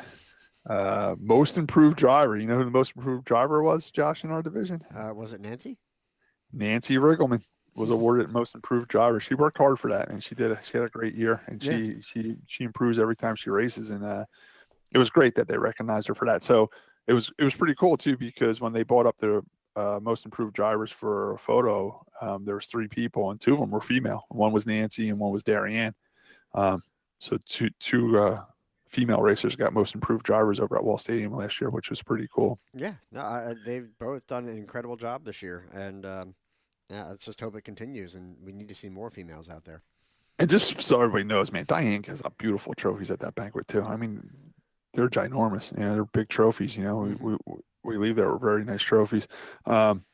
Most improved driver. You know who the most improved driver was, Josh, in our division? Was it Nancy? Nancy Riggleman was awarded most improved driver. She worked hard for that, and she had a great year, and she improves every time she races, and it was great that they recognized her for that. So it was pretty cool too, because when they brought up their most improved drivers for a photo, there was 3 people, and 2 of them were female. One was Nancy and one was Darianne. So two female racers got most improved drivers over at Wall Stadium last year, which was pretty cool. Yeah, no, they've both done an incredible job this year, and let's just hope it continues. And we need to see more females out there. And just so everybody knows, man, Diane gives up beautiful trophies at that banquet too. I mean, they're ginormous. They're big trophies. We leave there with very nice trophies. Then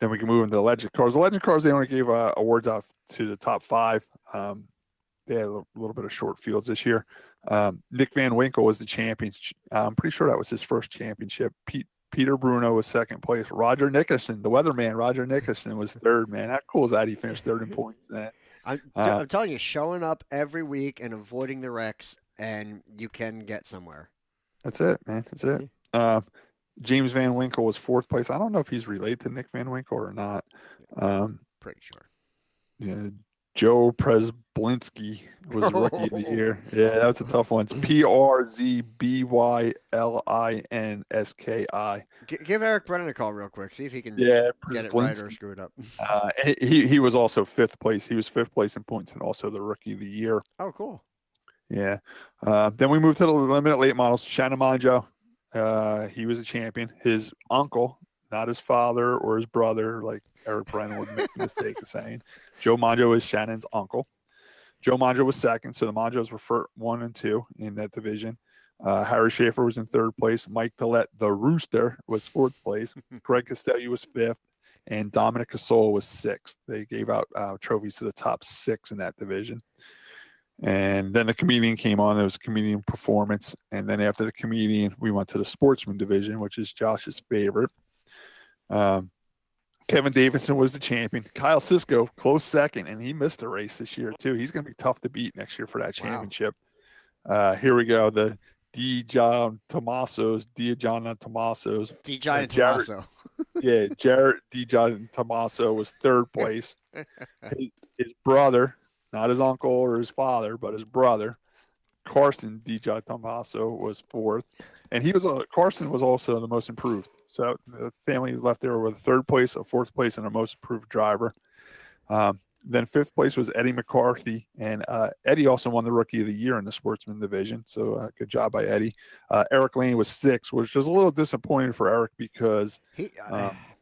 we can move into the legend cars. The legend cars, they only gave awards out to the top 5. They had a little bit of short fields this year. Nick Van Winkle was the champion. I'm pretty sure that was his first championship. Peter Bruno was 2nd place. Roger Nickerson, the weatherman, Roger Nickerson was 3rd, man. How cool is that? He finished 3rd in points. I'm telling you, showing up every week and avoiding the wrecks, and you can get somewhere. That's it, man. That's it. James Van Winkle was 4th place. I don't know if he's related to Nick Van Winkle or not. Pretty sure. Yeah, Joe Przeblinski was the rookie of the year. Yeah, that's a tough one. It's Przbylnski. Give Eric Brennan a call real quick. See if he can get it right or screw it up. He was also 5th place. He was 5th place in points and also the rookie of the year. Oh, cool. Yeah. Then we moved to the limited late models. Shannon Monjo. He was a champion. His uncle, not his father or his brother, like Eric Brennan would make the mistake of saying. Joe Monjo is Shannon's uncle. Joe Monjo was 2nd, so the Monjos were 1 and 2 in that division. Harry Schaefer was in 3rd place. Mike Tillett, the Rooster, was 4th place. Greg Castelli was 5th, and Dominic Casola was 6th. They gave out trophies to the top 6 in that division. And then the comedian came on. There was a comedian performance. And then after the comedian, we went to the sportsman division, which is Josh's favorite. Kevin Davidson was the champion. Kyle Sisko, close 2nd, and he missed a race this year too. He's going to be tough to beat next year for that championship. Wow. Here we go. The Dijon Tomasos. Jared Dijon Tomaso was 3rd place. His brother, not his uncle or his father, but his brother, Carson Dijon Tomaso, was 4th. And Carson was also the most improved. So the family left there with a 3rd place, a 4th place, and a most improved driver. Then 5th place was Eddie McCarthy, and Eddie also won the Rookie of the Year in the Sportsman division. So good job by Eddie. Eric Lane was 6th, which was a little disappointing for Eric because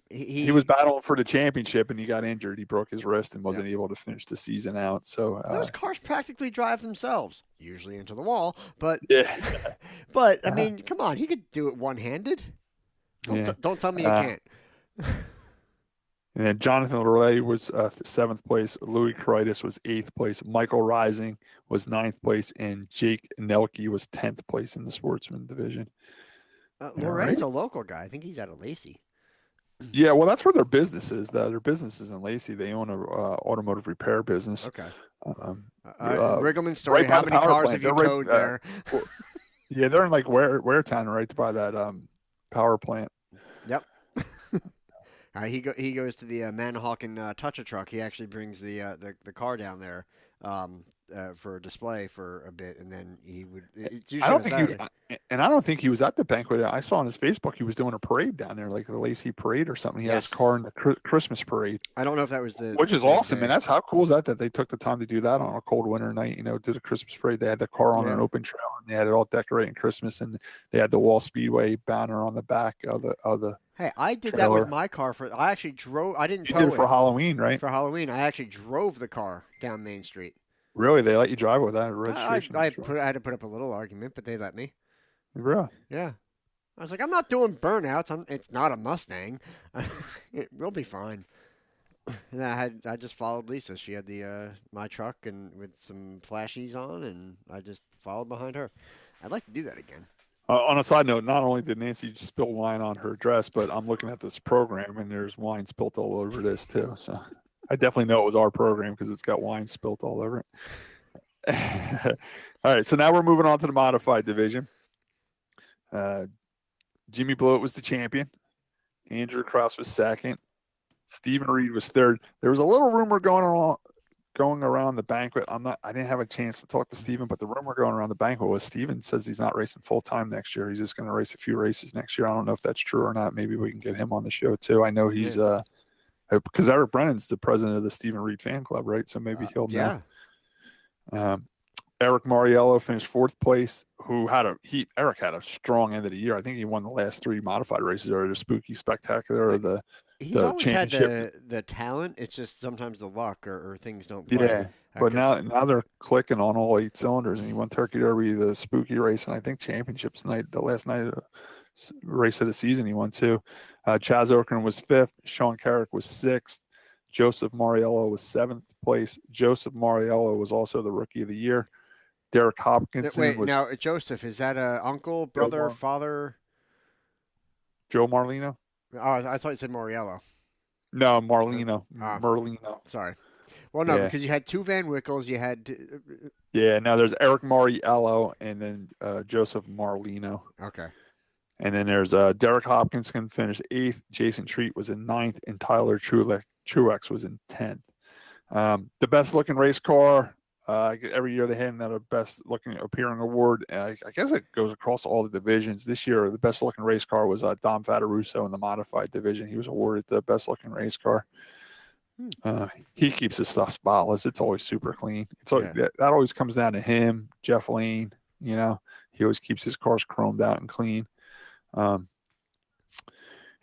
he was battling for the championship and he got injured. He broke his wrist and wasn't able to finish the season out. So those cars practically drive themselves, usually into the wall. But yeah, but I mean, come on, he could do it one-handed. Don't tell me you can't. And then Jonathan Ray was 7th place. Louis Caritas was 8th place. Michael Rising was 9th place. And Jake Nelke was 10th place in the sportsman division. Lorraine's a local guy. I think he's out of Lacey. Yeah, well, that's where their business is. Their business is in Lacey. They own a automotive repair business. Okay. Riggleman story. Right how many cars plant. have you They're towed there? Yeah, they're in like Waretown, right by that power plant. Yep. He goes to the Manahawkin Touch a Truck. He actually brings the car down there for a display for a bit, and then he would. It's usually I don't think he was at the banquet. I saw on his Facebook he was doing a parade down there, like the Lacey parade or something. He had his car in the Christmas parade. I don't know if that was which is awesome, man. That's how cool is that they took the time to do that on a cold winter night. Did a Christmas parade. They had the car on an open trail, and they had it all decorating Christmas, and they had the Wall Speedway banner on the back of the. Hey, I did that with my car. I actually drove. I didn't tow it for Halloween, right? For Halloween, I actually drove the car down Main Street. Really? They let you drive with that registration? I had to put up a little argument, but they let me. Really? Yeah. I was like, I'm not doing burnouts. It's not a Mustang. We'll be fine. And I just followed Lisa. She had my truck and with some flashies on, and I just followed behind her. I'd like to do that again. On a side note, not only did Nancy spill wine on her dress, but I'm looking at this program, and there's wine spilt all over this too. So I definitely know it was our program because it's got wine spilt all over it. All right, so now we're moving on to the modified division. Jimmy Blewett was the champion. Andrew Krause was second. Stephen Reed was third. There was a little rumor going around the banquet. I didn't have a chance to talk to Stephen, but the rumor going around the banquet was Stephen says he's not racing full time next year. He's just going to race a few races next year. I don't know if that's true or not. Maybe we can get him on the show too. I know he's because Eric Brennan's the president of the Stephen Reed fan club, right? So maybe he'll know. Eric Mariello finished 4th place. Eric had a strong end of the year. I think he won the last 3 modified races, or the Spooky Spectacular, or the He's always had the talent. It's just sometimes the luck or things don't play. Yeah, but now they're clicking on all 8 cylinders, and he won Turkey Derby, the Spooky race, and I think Championships night, the last night of the race of the season, he won too. Chaz Okran was 5th. Sean Carrick was 6th. Joseph Mariello was 7th place. Joseph Mariello was also the Rookie of the Year. Derek Hopkinson now, Joseph, is that uncle, brother, father? Joe Marlino? Oh, I thought you said Moriello. No, Marlino. Merlino. Sorry. Well, no, because you had 2 Van Wickles. You had... now there's Eric Mariello and then Joseph Marlino. Okay. And then there's Derek Hopkinson finished 8th. Jason Treat was in 9th. And Tyler Truex was in 10th. The best-looking race car... every year they hand out a best looking appearing award. I guess it goes across all the divisions. This year, the best looking race car was Dom Fatarusso in the modified division. He was awarded the best looking race car. He keeps his stuff spotless. It's always super clean. That always comes down to him, Jeff Lane. He always keeps his cars chromed out and clean.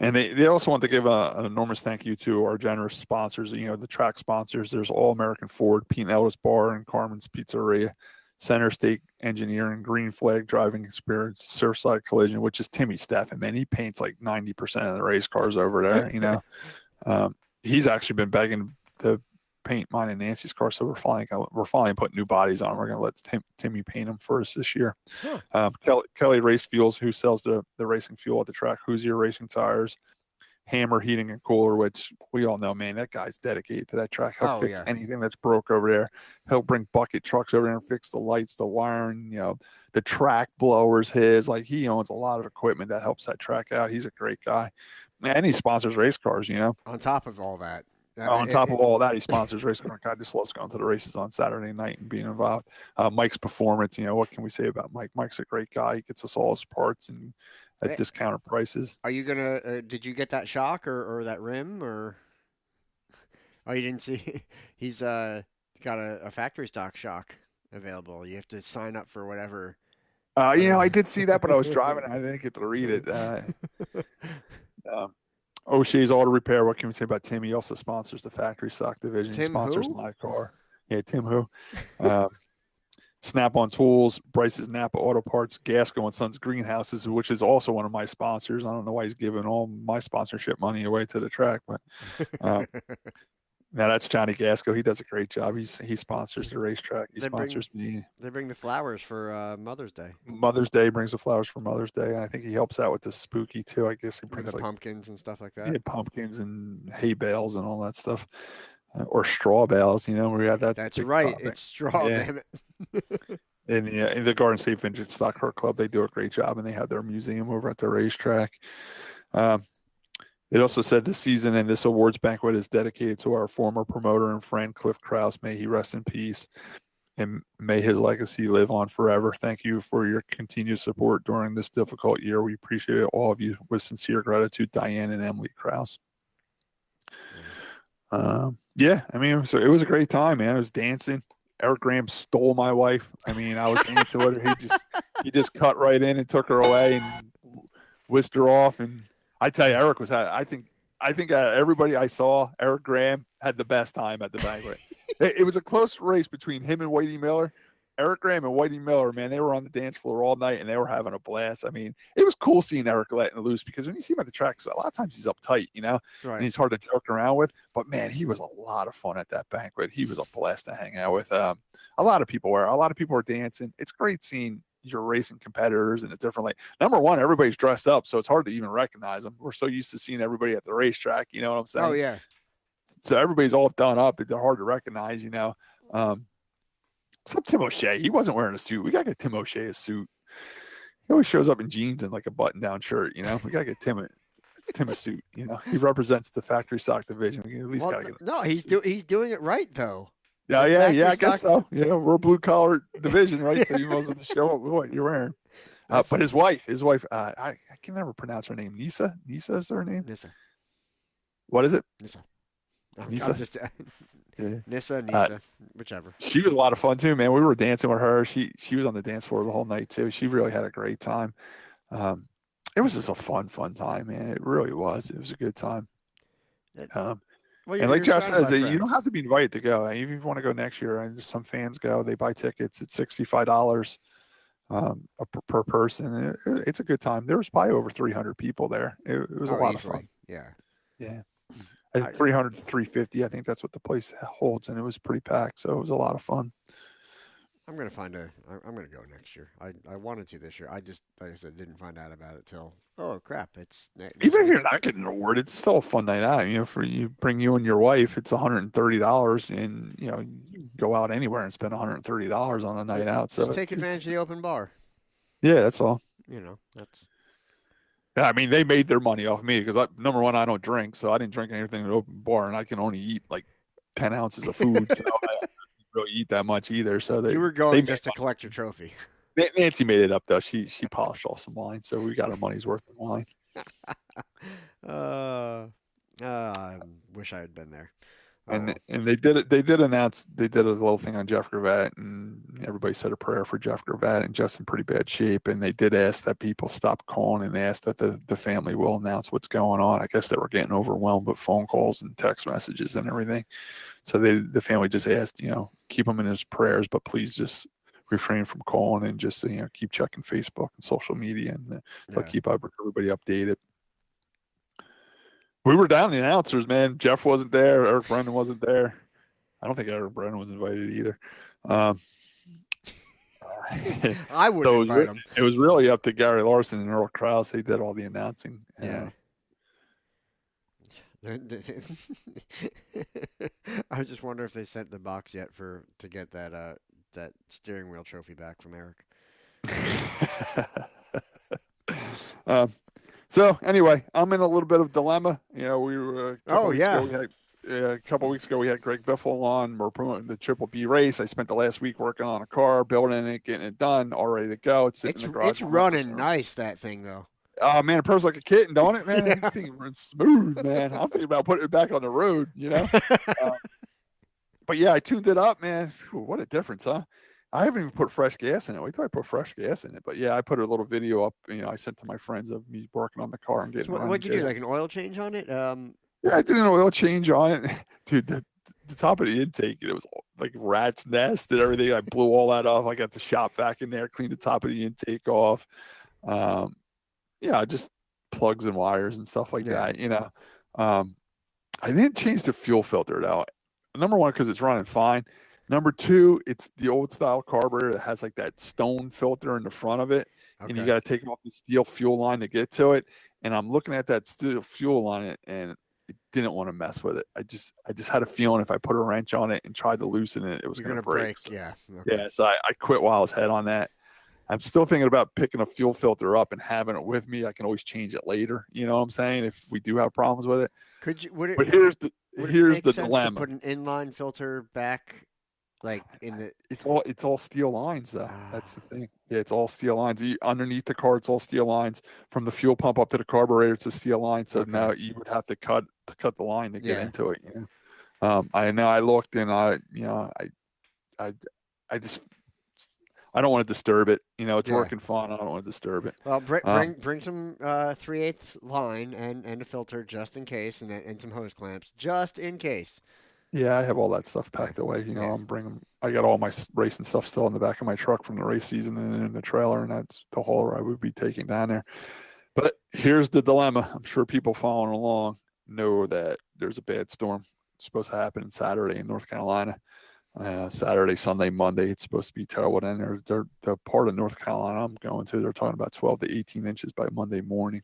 And they also want to give an enormous thank you to our generous sponsors, the track sponsors. There's All American Ford, Pete and Ellis Bar and Carmen's Pizzeria, Center State Engineering, Green Flag Driving Experience, Surfside Collision, which is Timmy Steffen. Man, he paints like 90% of the race cars over there, He's actually been begging to paint mine and Nancy's car, so we're finally putting new bodies on. We're going to let Timmy paint them for us this year. Kelly Race Fuels, who sells the racing fuel at the track. Hoosier Racing Tires, Hammer Heating and Cooler, which we all know, man, that guy's dedicated to that track. He'll fix anything that's broke over there. He'll bring bucket trucks over there and fix the lights, the wiring, the track blowers. He owns a lot of equipment that helps that track out. He's a great guy, and he sponsors race cars. On top of all that. On top of all that, he sponsors racing car. God just loves going to the races on Saturday night and being involved. Mike's Performance, what can we say about Mike? Mike's a great guy. He gets us all his parts and at discounted prices. Are you gonna? Did you get that shock or that rim or? Oh, you didn't see? He's got a factory stock shock available. You have to sign up for whatever. I did see that, but I was driving and I didn't get to read it. O'Shea's Auto Repair. What can we say about Tim? He also sponsors the factory stock division. He sponsors my car. Yeah, Tim who? Snap-on Tools, Bryce's Napa Auto Parts, Gasco and Sons Greenhouses, which is also one of my sponsors. I don't know why he's giving all my sponsorship money away to the track, but now that's Johnny Gasco. He does a great job. He sponsors the racetrack. He sponsors me. They bring the flowers for Mother's Day. Mother's Day brings the flowers for Mother's Day, and I think he helps out with the spooky too. I guess he brings the pumpkins and stuff like that. Yeah, pumpkins and hay bales and all that stuff. Or straw bales, you know, where we had that. That's right. Topic. It's straw, damn it. In the Garden State Vintage Stock Car Club, they do a great job, and they have their museum over at the racetrack. It also said this season and this awards banquet is dedicated to our former promoter and friend, Cliff Krause. May he rest in peace, and may his legacy live on forever. Thank you for your continued support during this difficult year. We appreciate all of you. With sincere gratitude, Diane and Emily Krause. Yeah, I mean, so it was a great time, man. I was dancing. Eric Graham stole my wife. I mean, I was dancing with her. He just cut right in and took her away and whisked her off. And I tell you, Eric was. I think everybody I saw, Eric Graham had the best time at the banquet. It was a close race between him and Whitey Miller. Eric Graham and Whitey Miller, man, they were on the dance floor all night and they were having a blast. I mean, it was cool seeing Eric letting loose because when you see him at the track, a lot of times he's uptight, you know, right. And he's hard to joke around with. But man, he was a lot of fun at that banquet. He was a blast to hang out with. A lot of people were dancing. It's great seeing your racing competitors in a different light. Number one, everybody's dressed up, so it's hard to even recognize them. We're so used to seeing everybody at the racetrack, you know what I'm saying? Oh yeah. So everybody's all done up. They're hard to recognize, you know. Except Tim O'Shea. He wasn't wearing a suit. We got to get Tim O'Shea a suit. He always shows up in jeans and like a button-down shirt, you know. We got to get Tim a suit, you know. He represents the factory stock division. We at least got to get no, he's doing it right though. Yeah, I guess so. You know, we're a blue-collar division, right? So you must have to show up with what you're wearing. But his wife, I can never pronounce her name. Nisa is her name? Nissa. What is it? Nissa. Nissa? I'm just yeah. Nissa, whichever. She was a lot of fun too, man. We were dancing with her. She was on the dance floor the whole night too. She really had a great time. It was just a fun time, man. It really was. It was a good time. And like Josh says, you don't have to be invited to go. Even if you want to go next year, and some fans go, they buy tickets. It's $65 per person. It's a good time. There was probably over 300 people there. It was a lot of fun. Yeah. 300 to 350. I think that's what the place holds, and it was pretty packed. So it was a lot of fun. I'm gonna go next year. I wanted to this year. I just, like I said, didn't find out about it till crap. It's even if you're not getting an award, it's still a fun night out. You know, for you bring you and your wife, it's $130, and you know, you go out anywhere and spend $130 on a night out. So just take advantage of the open bar. Yeah, that's all. You know, that's. Yeah, I mean, they made their money off me because number one, I don't drink, so I didn't drink anything in an open bar, and I can only eat like 10 ounces of food. So I didn't really eat that much either. So you were going just to collect your trophy. Nancy made it up though. She polished off some wine, so we got our money's worth in wine. I wish I had been there. And they did announce a little thing on Jeff Gravatt, and everybody said a prayer for Jeff Gravatt, and Jeff's in pretty bad shape. And they did ask that people stop calling, and they asked that the family will announce what's going on. I guess they were getting overwhelmed with phone calls and text messages and everything. So the family just asked, you know, keep him in his prayers, but please just refrain from calling and just, you know, keep checking Facebook and social media, and they'll keep everybody updated. We were down the announcers, man. Jeff wasn't there. Eric Brennan wasn't there. I don't think Eric Brennan was invited either. I wouldn't invite him. It was really up to Gary Larson and Earl Krause. They did all the announcing. Yeah. I just wonder if they sent the box yet to get that steering wheel trophy back from Eric. So anyway, I'm in a little bit of dilemma. You know, we were a couple weeks ago we had Greg Biffle on. We're promoting the Triple B race. I spent the last week working on a car, building it, getting it done, all ready to go. It's in the garage. It's running nice, that thing though. Oh man, it purrs like a kitten, don't it, man? That thing runs smooth, man. I'm thinking about putting it back on the road, you know. But yeah, I tuned it up, man. Whew, what a difference, huh? I haven't even put fresh gas in it. Wait till I put fresh gas in it. But yeah, I put a little video up. You know, I sent to my friends of me working on the car and getting. So what'd you do? Like an oil change on it? Yeah, I did an oil change on it, dude. the top of the intake, and it was like rat's nest and everything. I blew all that off. I got the shop vac in there, cleaned the top of the intake off. Just plugs and wires and stuff like that. I didn't change the fuel filter though. Number one, because it's running fine. Number two, it's the old style carburetor that has like that stone filter in the front of it, and you got to take off the steel fuel line to get to it. And I'm looking at that steel fuel line, and I didn't want to mess with it. I just had a feeling if I put a wrench on it and tried to loosen it, it was going to break. So, yeah. So I quit while I was ahead on that. I'm still thinking about picking a fuel filter up and having it with me. I can always change it later. You know what I'm saying? If we do have problems with it. But here's the dilemma. To put an inline filter back, like in the. It's all steel lines though. That's the thing. Yeah, it's all steel lines. Underneath the car, it's all steel lines. From the fuel pump up to the carburetor, it's a steel line. So now you would have to cut the line to get into it. I looked and I don't want to disturb it. It's working fine. I don't want to disturb it. Well, bring some 3/8 line and a filter just in case, and some hose clamps just in case. Yeah, I have all that stuff packed away. I got all my racing stuff still in the back of my truck from the race season and in the trailer, and that's the hauler I would be taking down there. But here's the dilemma. I'm sure people following along know that there's a bad storm. It's supposed to happen Saturday in North Carolina. Saturday, Sunday, Monday, it's supposed to be terrible. And the part of North Carolina I'm going to, they're talking about 12 to 18 inches by Monday morning.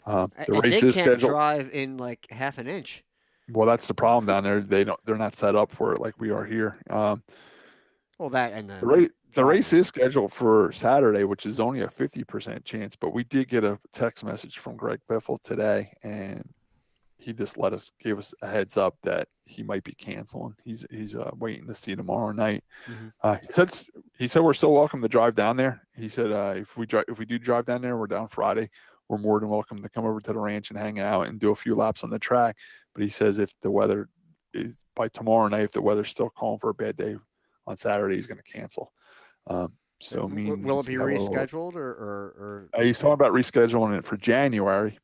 The race is scheduled. Drive in like half an inch. Well, that's the problem down there. They're not set up for it like we are here. The race is scheduled for Saturday, which is only a 50% chance. But we did get a text message from Greg Biffle today, and he just gave us a heads up that he might be canceling. He's waiting to see tomorrow night. He said we're still welcome to drive down there. He said if we do drive down there, we're down Friday. We're more than welcome to come over to the ranch and hang out and do a few laps on the track. But he says if the weather is by tomorrow night, if the weather's still calling for a bad day on Saturday, he's going to cancel. Will it be rescheduled or? He's talking about rescheduling it for January.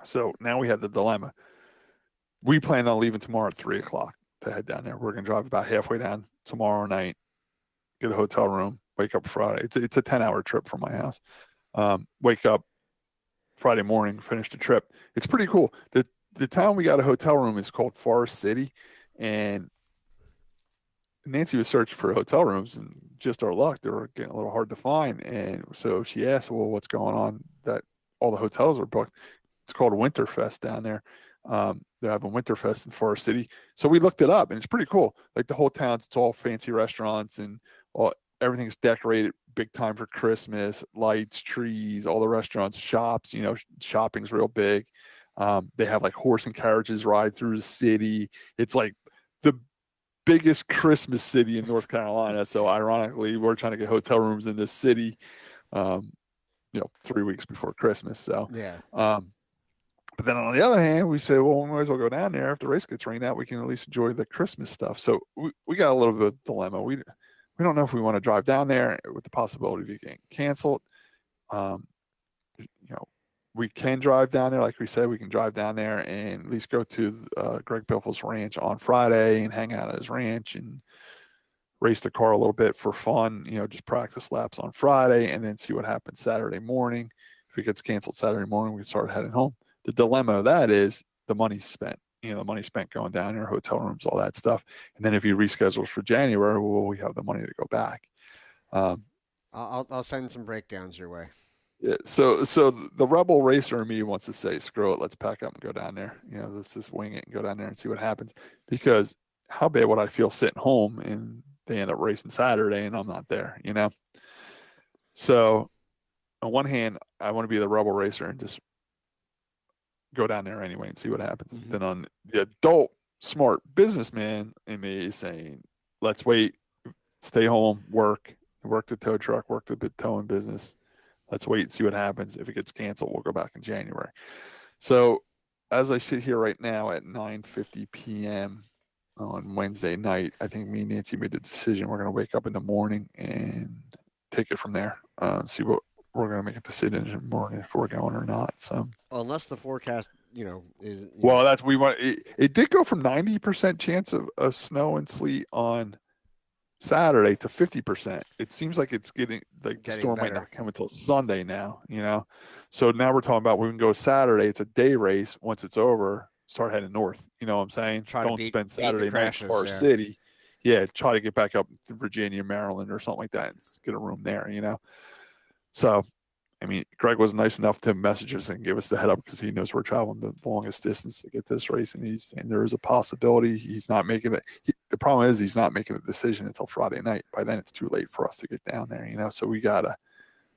So now we have the dilemma. We plan on leaving tomorrow at 3:00 to head down there. We're going to drive about halfway down tomorrow night, get a hotel room, wake up Friday. It's a 10-hour trip from my house. Wake up Friday morning, finish the trip. It's pretty cool. The town we got a hotel room is called Forest City, and Nancy was searching for hotel rooms, and just our luck, they were getting a little hard to find. And so she asked, well, what's going on that all the hotels are booked? It's called Winterfest down there. They're having Winterfest in Forest City. So we looked it up, and it's pretty cool. Like the whole town, it's all fancy restaurants, and everything's decorated big time for Christmas, lights, trees, all the restaurants, shops, shopping's real big. They have like horse and carriages ride through the city. It's like the biggest Christmas city in North Carolina. So ironically, we're trying to get hotel rooms in this city, 3 weeks before Christmas. So, but then on the other hand, we say, well, we might as well go down there. If the race gets rained out, we can at least enjoy the Christmas stuff. So we got a little bit of dilemma. We don't know if we want to drive down there with the possibility of it getting canceled. We can drive down there. Like we said, we can drive down there and at least go to Greg Biffle's ranch on Friday and hang out at his ranch and race the car a little bit for fun, just practice laps on Friday and then see what happens Saturday morning. If it gets canceled Saturday morning, we can start heading home. The dilemma of that is the money spent. The money spent going down there, hotel rooms, all that stuff. And then if he reschedules for January, will we have the money to go back? I'll send some breakdowns your way. Yeah. So the rebel racer in me wants to say, screw it, let's pack up and go down there. Let's just wing it and go down there and see what happens. Because how bad would I feel sitting home and they end up racing Saturday and I'm not there, So on one hand, I want to be the rebel racer and just go down there anyway and see what happens. Mm-hmm. Then on the adult smart businessman in me is saying, let's wait, stay home, work the tow truck, work the towing business. Let's wait and see what happens. If it gets canceled, we'll go back in January. So as I sit here right now at 9:50 p.m. on Wednesday night, I think me and Nancy made the decision we're going to wake up in the morning and take it from there. See what we're going to make a decision in the morning if we're going or not. So Unless the forecast, is well, that's we want. It did go from 90% chance of snow and sleet on Saturday to 50%. It seems like it's getting the storm might better. not come until Sunday now. So now we're talking about we can go Saturday. It's a day race. Once it's over, start heading north. You know what I'm saying? Don't spend Saturday night in Car City. Yeah, try to get back up to Virginia, Maryland, or something like that, and get a room there. So. I mean, Greg was nice enough to message us and give us the head up because he knows we're traveling the longest distance to get this race, and there is a possibility he's not making it. The problem is he's not making a decision until Friday night. By then, it's too late for us to get down there, So we gotta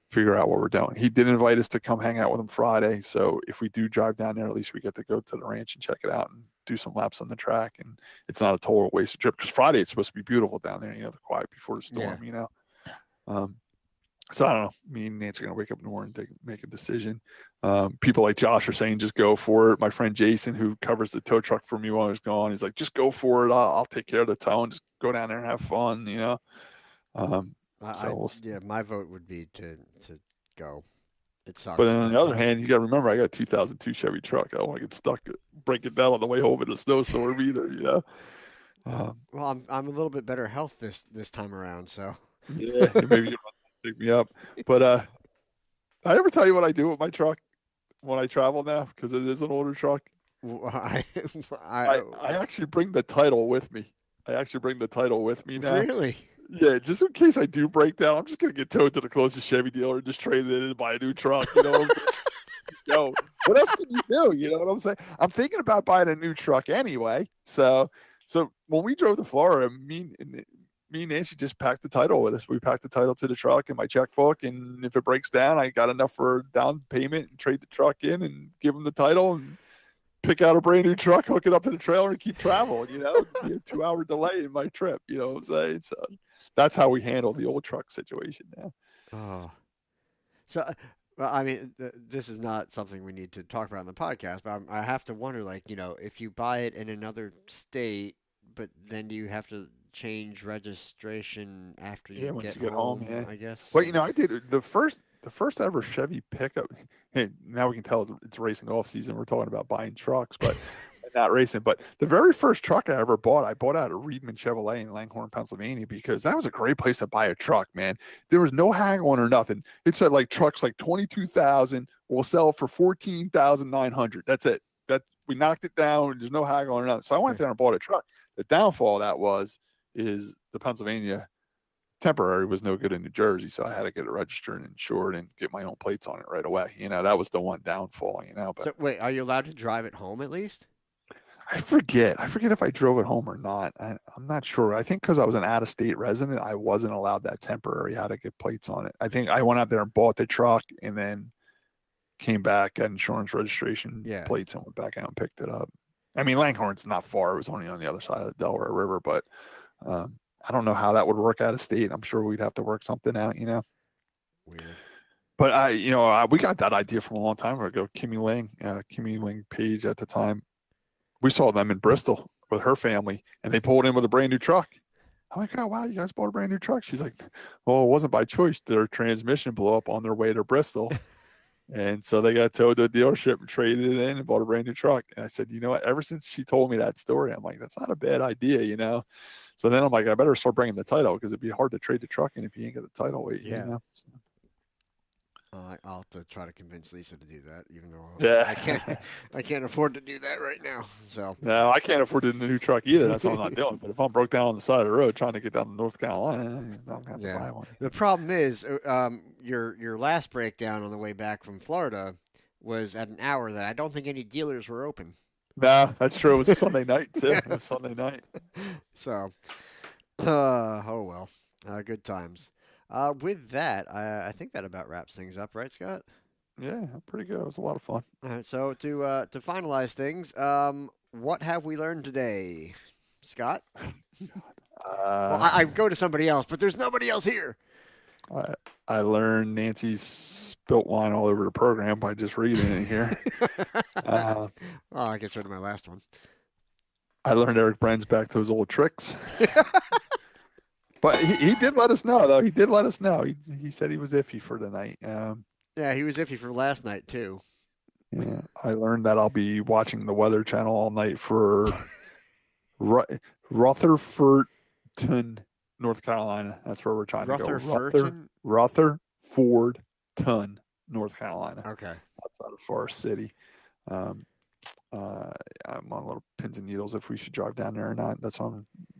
figure out what we're doing. He did invite us to come hang out with him Friday, so if we do drive down there, at least we get to go to the ranch and check it out and do some laps on the track, and it's not a total waste of trip because Friday it's supposed to be beautiful down there. The quiet before the storm. So I don't know. Me and Nancy are going to wake up in the morning and make a decision. People like Josh are saying just go for it. My friend Jason, who covers the tow truck for me while I was gone, he's like, just go for it. I'll take care of the tow and just go down there and have fun, my vote would be to go. It sucks. But on the other hand, you got to remember, I got a 2002 Chevy truck. I don't want to get stuck, break it down on the way home in a snowstorm either, Well, I'm a little bit better health this time around, so. Yeah, maybe you pick me up. But I ever tell you what I do with my truck when I travel now? Because it is an older truck. I actually bring the title with me. Now. Really? Yeah, just in case I do break down, I'm just gonna get towed to the closest Chevy dealer and just trade it in and buy a new truck. Yo, what else can you do? You know what I'm saying? I'm thinking about buying a new truck anyway. So when we drove to Florida, me and Nancy just packed the title with us. We packed the title to the truck and my checkbook, and if it breaks down, I got enough for a down payment and trade the truck in and give them the title and pick out a brand new truck, hook it up to the trailer, and keep traveling. Be a 2-hour delay in my trip. You know what I'm saying? So that's how we handle the old truck situation now. Oh, so I mean, this is not something we need to talk about on the podcast, but I have to wonder, if you buy it in another state, but then do you have to change registration after you get home? Yeah. I guess. Well, I did the first ever Chevy pickup. Hey, now we can tell it's racing off season. We're talking about buying trucks, but not racing. But the very first truck I ever bought, I bought out of Reedman Chevrolet in Langhorne, Pennsylvania, because that was a great place to buy a truck, man. There was no hang on or nothing. It said trucks like 22,000 will sell for 14,900. That's it. We knocked it down. There's no hang on or nothing. So I went there and bought a truck. The downfall of that is the Pennsylvania temporary was no good in New Jersey, so I had to get it registered and insured and get my own plates on it right away. That was the one downfall. But so wait, are you allowed to drive it home at least? I forget if I drove it home or not. I'm not sure. I think because I was an out-of-state resident, I wasn't allowed that temporary how to get plates on it. I think I went out there and bought the truck and then came back, got insurance registration plates, and went back out and picked it up. I mean, Langhorne's not far. It was only on the other side of the Delaware River, but I don't know how that would work out of state. I'm sure we'd have to work something out, Weird. But we got that idea from a long time ago. Kimmy Ling Page at the time, we saw them in Bristol with her family, and they pulled in with a brand new truck. I'm like, oh wow, you guys bought a brand new truck. She's like, well, it wasn't by choice. Their transmission blew up on their way to Bristol. And so they got towed to a dealership and traded it in and bought a brand new truck. And I said, you know what? Ever since she told me that story, I'm like, that's not a bad idea, So then I'm like, I better start bringing the title because it'd be hard to trade the truck in if you ain't got the title weight. Yeah. So. I'll have to try to convince Lisa to do that, even though I can't afford to do that right now. So no, I can't afford a new truck either. That's what I'm not doing. But if I'm broke down on the side of the road trying to get down to North Carolina, I'm gonna have to buy one. The problem is, your last breakdown on the way back from Florida was at an hour that I don't think any dealers were open. No, that's true. It was Sunday night too. It was Sunday night. So, oh well, good times. With that, I think that about wraps things up, right, Scott? Yeah, pretty good. It was a lot of fun. All right, so to finalize things, what have we learned today, Scott? Well, I go to somebody else, but there's nobody else here. I learned Nancy's spilt wine all over the program by just reading it here. I guess rid of my last one. I learned Eric Bren's back to his old tricks. But he did let us know, though. He did let us know. He said he was iffy for the night. Yeah, he was iffy for last night too. Yeah, I learned that I'll be watching the Weather Channel all night for Rutherfordton, North Carolina. That's where we're trying to go. Rutherfordton, North Carolina. Okay. Outside of Forest City. I'm on little pins and needles if we should drive down there or not. That's what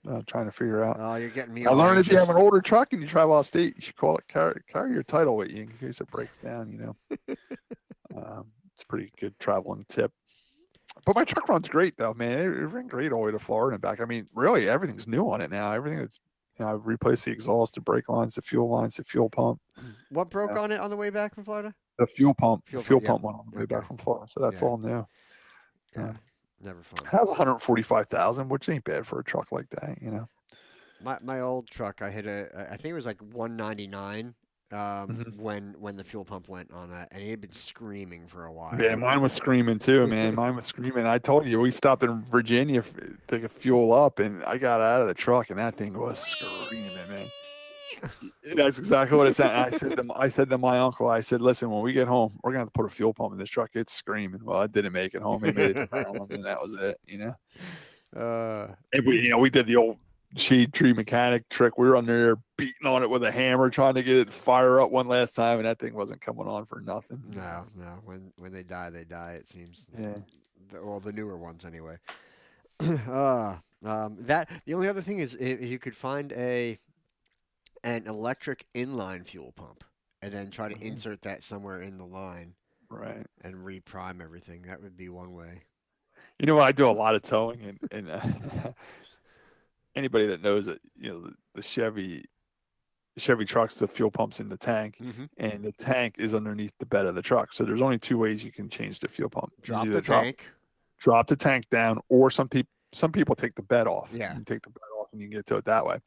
I'm trying to figure out. Oh, you're getting me. I all learned if you have anxious. an older truck and you travel out of state, you should call it carry your title with you in case it breaks down. It's a pretty good traveling tip. But my truck runs great though, man. It ran great all the way to Florida and back. I mean, really, everything's new on it now. Everything that's I've replaced the exhaust, the brake lines, the fuel pump. What broke on it on the way back from Florida? The fuel pump. Fuel pump, went on the way back from Florida, so that's Yeah. all new. Yeah. Never fun. It has 145,000, which ain't bad for a truck like that, My old truck, I hit I think it was like 199 Mhm. when the fuel pump went on that, and it had been screaming for a while. Yeah, mine was screaming too, man. Mine was screaming. I told you we stopped in Virginia to fuel up, and I got out of the truck, and that thing was screaming, man. That's exactly what it said. I said to my uncle, I said, "Listen, when we get home, we're gonna have to put a fuel pump in this truck. It's screaming." Well, I didn't make it home. It made it to Maryland, and that was it. And we did the old shade tree mechanic trick. We were under there beating on it with a hammer, trying to get it to fire up one last time, and that thing wasn't coming on for nothing. No. When they die, they die. It seems. Yeah. The newer ones anyway. That the only other thing is if you could find an electric inline fuel pump and then try to insert that somewhere in the line, Right. and reprime everything. That would be one way. You know what? I do a lot of towing, and anybody that knows that, the Chevy trucks, the fuel pump's in the tank, and the tank is underneath the bed of the truck. So there's only two ways you can change the fuel pump. Drop the tank. Drop the tank down, or some people take the bed off. Yeah. You take the bed off and you can get to it that way.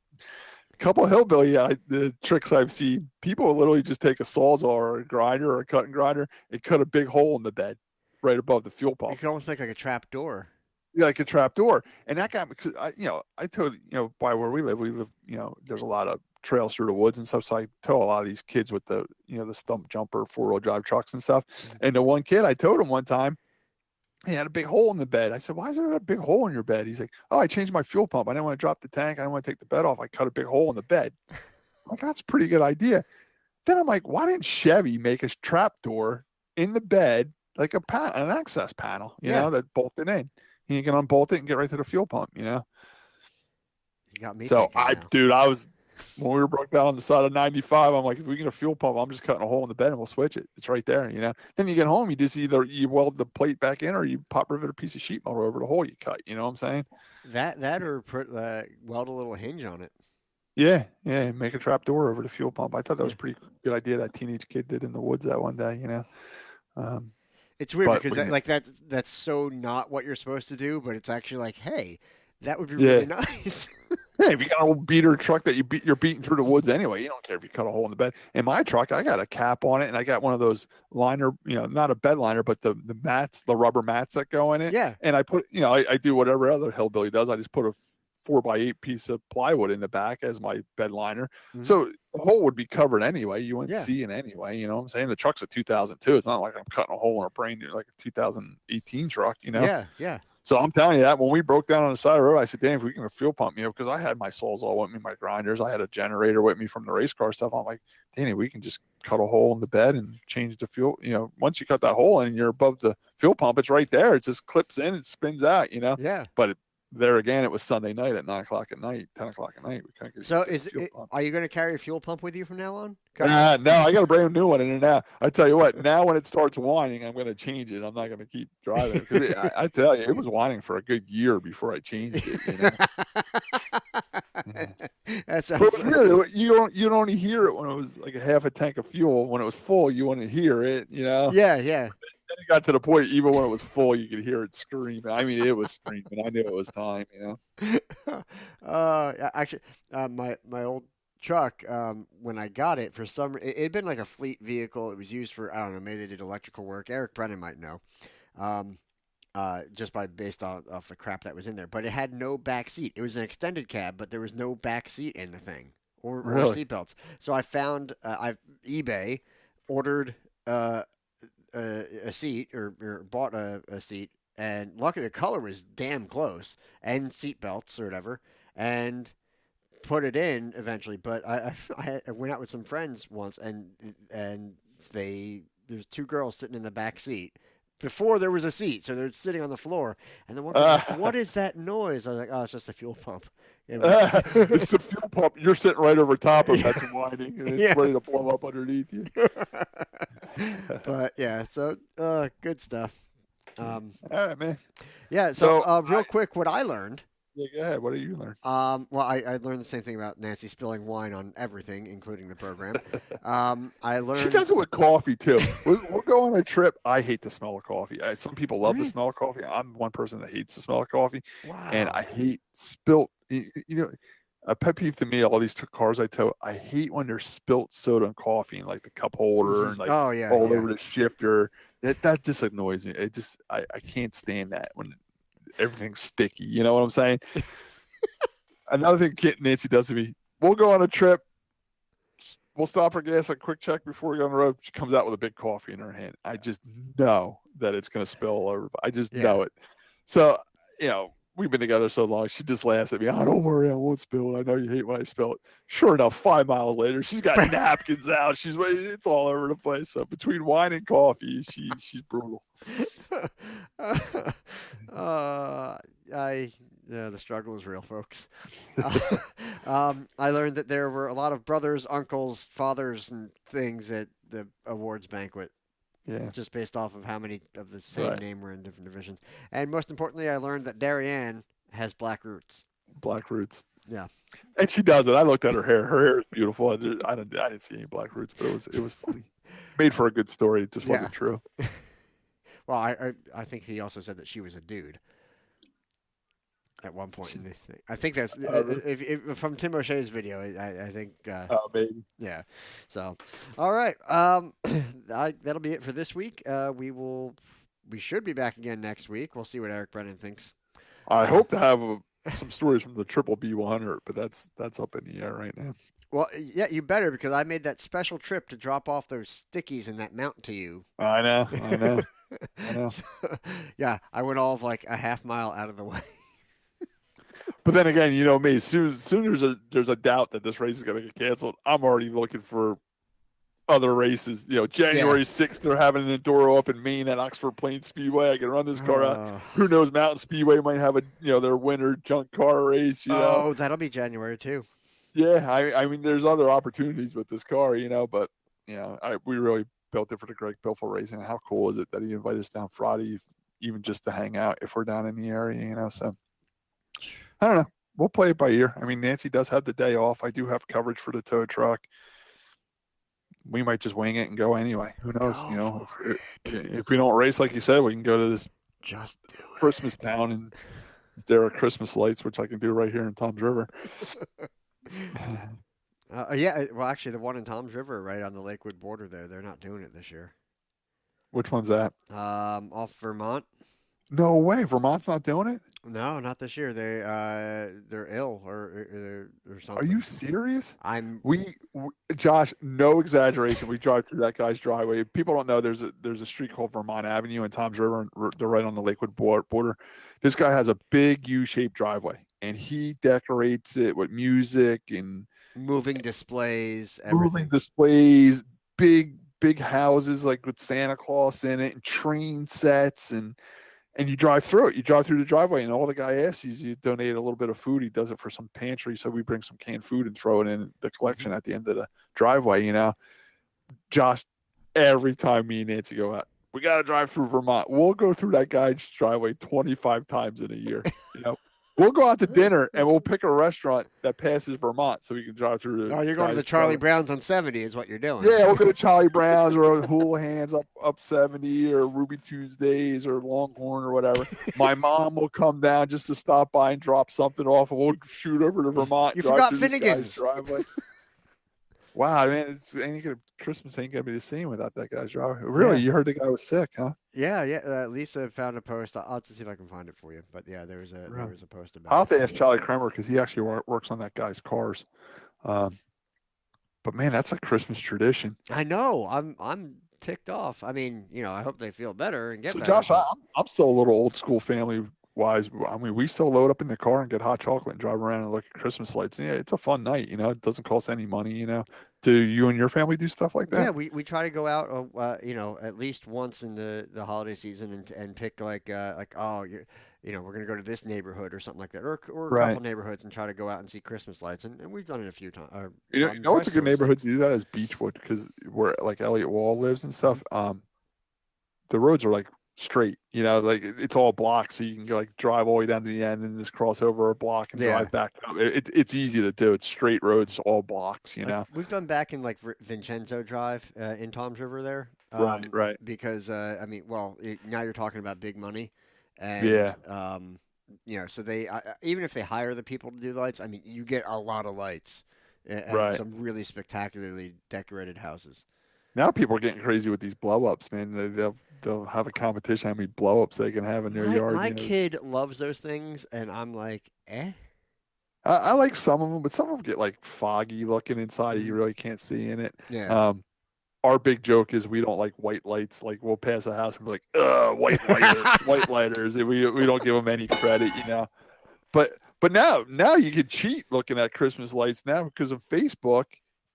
A couple of hillbilly the tricks I've seen, people will literally just take a Sawzall or a grinder or a cutting grinder and cut a big hole in the bed right above the fuel pump. You could almost make like a trap door. Yeah, like a trap door. And that got me, because I tow, by where we live, there's a lot of trails through the woods and stuff. So I tow a lot of these kids with the stump jumper 4-wheel drive trucks and stuff. And the one kid, I towed him one time. He had a big hole in the bed. I said, "Why is there a big hole in your bed?" He's like, "Oh, I changed my fuel pump. I didn't want to drop the tank. I didn't want to take the bed off. I cut a big hole in the bed." I'm like, that's a pretty good idea. Then I'm like, why didn't Chevy make a trap door in the bed, like an access panel, that bolted in? You can unbolt it and get right to the fuel pump, You got me. So thinking now. I was, when we were broke down on the side of 95, I'm like, if we get a fuel pump, I'm just cutting a hole in the bed and we'll switch it. It's right there, Then you get home, you just either you weld the plate back in or you pop rivet a piece of sheet metal over the hole you cut. You know what I'm saying? That or put weld a little hinge on it. Yeah, make a trap door over the fuel pump. I thought that was a pretty good idea that teenage kid did in the woods that one day, It's weird But because that's so not what you're supposed to do, but it's actually like, hey, that would be really nice. Hey, if you got an old beater truck that you're beating through the woods anyway, you don't care if you cut a hole in the bed. In my truck, I got a cap on it, and I got one of those liner, not a bed liner, but the mats, the rubber mats that go in it. Yeah. And I put, I do whatever other hillbilly does. I just put a 4x8 piece of plywood in the back as my bed liner. So the hole would be covered anyway. You wouldn't see it anyway. You know what I'm saying? The truck's a 2002. It's not like I'm cutting a hole in a brand new, like a 2018 truck, Yeah. So I'm telling you that when we broke down on the side of the road, I said, "Damn, if we can fuel pump, because I had my Sawzall with me, my grinders, I had a generator with me from the race car stuff. I'm like, Danny, we can just cut a hole in the bed and change the fuel. Once you cut that hole in and you're above the fuel pump, it's right there. It just clips in, it spins out, Yeah. But there again, it was Sunday night at 9:00 at night, 10:00 at night. We couldn't get So are you going to carry a fuel pump with you from now on? No, I got a brand new one in there now. I tell you what, now when it starts whining, I'm going to change it. I'm not going to keep driving it because I tell you, it was whining for a good year before I changed it. That sounds. But really, you don't only hear it when it was like a half a tank of fuel. When it was full, you wouldn't hear it. Yeah. Then it got to the point, even when it was full, you could hear it screaming. I mean, it was screaming. I knew it was time. Actually, my old truck, when I got it, for some it had been like a fleet vehicle. It was used for, I don't know, maybe they did electrical work. Eric Brennan might know, just based off the crap that was in there. But it had no back seat. It was an extended cab, but there was no back seat in the thing. or Really? seatbelts. So I found I eBay ordered a seat or bought a seat, and luckily the color was damn close, and seatbelts or whatever, and put it in eventually. But I went out with some friends once, and there's two girls sitting in the back seat. Before there was a seat, so they're sitting on the floor, and the one girl's like, "What is that noise?" I was like, "Oh, it's just a fuel pump." It was- It's the fuel pump. You're sitting right over top of that's whining, and it's Yeah. ready to blow up underneath you. But yeah, so good stuff. All right, man. Yeah, so real quick, what I learned. Yeah, go ahead. What did you learn? Well, I learned the same thing about Nancy spilling wine on everything, including the program. I She learned. does it with coffee too. We'll go on a trip. I hate the smell of coffee. Some people love the Really? smell of coffee. I'm one person that hates the smell of coffee, Wow. and I hate spilt. You know, a pet peeve to me. All these cars I tow, I hate when there's spilt soda and coffee in like the cup holder and like Oh yeah, all yeah. over the shifter. That just annoys me. I can't stand that when everything's sticky. You know what I'm saying? Another thing Nancy does to me, we'll go on a trip. We'll stop for gas at Quick Check before we go on the road. She comes out with a big coffee in her hand. I just know that it's going to spill all over. I just know it. So, we've been together so long. She just laughs at me. Oh, don't worry, I won't spill it. I know you hate when I spill it. Sure enough, 5 miles later, she's got napkins out. It's all over the place. So between wine and coffee, she's brutal. The struggle is real, folks. I learned that there were a lot of brothers, uncles, fathers, and things at the awards banquet. Yeah. Just based off of how many of the same name were in different divisions. And most importantly, I learned that Darrianne has black roots. Black roots. Yeah. And she does it. I looked at her hair. Her hair is beautiful. I didn't see any black roots, but it was funny. Made for a good story. It just wasn't true. Well, I think he also said that she was a dude at one point in the thing. I think that's if from Tim O'Shea's video. I think. Oh, baby. Yeah. So, all right. That'll be it for this week. We should be back again next week. We'll see what Eric Brennan thinks. I hope to have some stories from the Triple B100, but that's up in the air right now. Well, yeah, you better, because I made that special trip to drop off those stickies in that mountain to you. I know. So, yeah, I went all of like a half mile out of the way. But then again, you know me, as soon as there's a doubt that this race is going to get canceled, I'm already looking for other races. January 6th, they're having an enduro up in Maine at Oxford Plains Speedway. I can run this car out. Who knows? Mountain Speedway might have their winter junk car race. Oh, that'll be January too. Yeah, I mean, there's other opportunities with this car, but we really built it for the Greg Biffle Racing. How cool is it that he invited us down Friday, even just to hang out if we're down in the area, So I don't know. We'll play it by ear. I mean, Nancy does have the day off. I do have coverage for the tow truck. We might just wing it and go anyway. Who knows? If we don't race, like you said, we can go to this Christmas town and there are Christmas lights, which I can do right here in Tom's River. Yeah, well, actually, the one in Tom's River, right on the Lakewood border there, they're not doing it this year. Which one's that? Off Vermont. No way. Vermont's not doing it? No, not this year. They're ill or something. Are you serious? We Josh, no exaggeration. We drive through that guy's driveway. People don't know there's a street called Vermont Avenue in Tom's River, and they're right on the Lakewood border. This guy has a big U-shaped driveway, and he decorates it with music and moving displays, everything. Big houses like with Santa Claus in it, and train sets, and you drive through it. You drive through the driveway, and all the guy asks is you donate a little bit of food. He does it for some pantry, so we bring some canned food and throw it in the collection at the end of the driveway. Josh, every time me and Nancy go out, we got to drive through Vermont. We'll go through that guy's driveway 25 times in a year. We'll go out to dinner and we'll pick a restaurant that passes Vermont so we can drive through. Oh, you're going to the Charlie Brown's on 70 is what you're doing. Yeah, we'll go to Charlie Brown's or Houlihan's up 70 or Ruby Tuesdays or Longhorn or whatever. My mom will come down just to stop by and drop something off, and we'll shoot over to Vermont. You forgot Finnegan's. Wow, man, Christmas ain't gonna be the same without that guy's driveway. Really, you heard the guy was sick, huh? Yeah. Lisa found a post. I'll have to see if I can find it for you. But yeah, there was a post about. I'll have to ask Charlie Kramer because he actually works on that guy's cars. But man, that's a Christmas tradition. I know. I'm ticked off. I mean, I hope they feel better and get So better. Josh, but- I'm still a little old school family wise. I mean, we still load up in the car and get hot chocolate and drive around and look at Christmas lights. Yeah, it's a fun night. It doesn't cost any money. Do you and your family do stuff like that? Yeah, we try to go out, at least once in the holiday season and pick we're gonna go to this neighborhood or something like that, or a Right. couple neighborhoods and try to go out and see Christmas lights, and we've done it a few times. You know what's a good neighborhood to do that is Beechwood, because where like Elliot Wall lives and stuff. The roads are like straight. Like it's all blocks, so you can like drive all the way down to the end and just cross over a block and drive back up. It's easy to do. It's straight roads, all blocks. We've done back in like Vincenzo Drive in Tom's River there. Right. Because now you're talking about big money, and so they even if they hire the people to do the lights, I mean, you get a lot of lights and some really spectacularly decorated houses. Now people are getting crazy with these blow ups, man. They'll have a competition how many blow ups they can have in their yard. My kid loves those things, and I'm like, eh. I like some of them, but some of them get like foggy looking inside. You really can't see in it. Yeah. Our big joke is we don't like white lights. Like we'll pass a house and be like, white lighters, white lighters. And we don't give them any credit, But now you can cheat looking at Christmas lights now because of Facebook.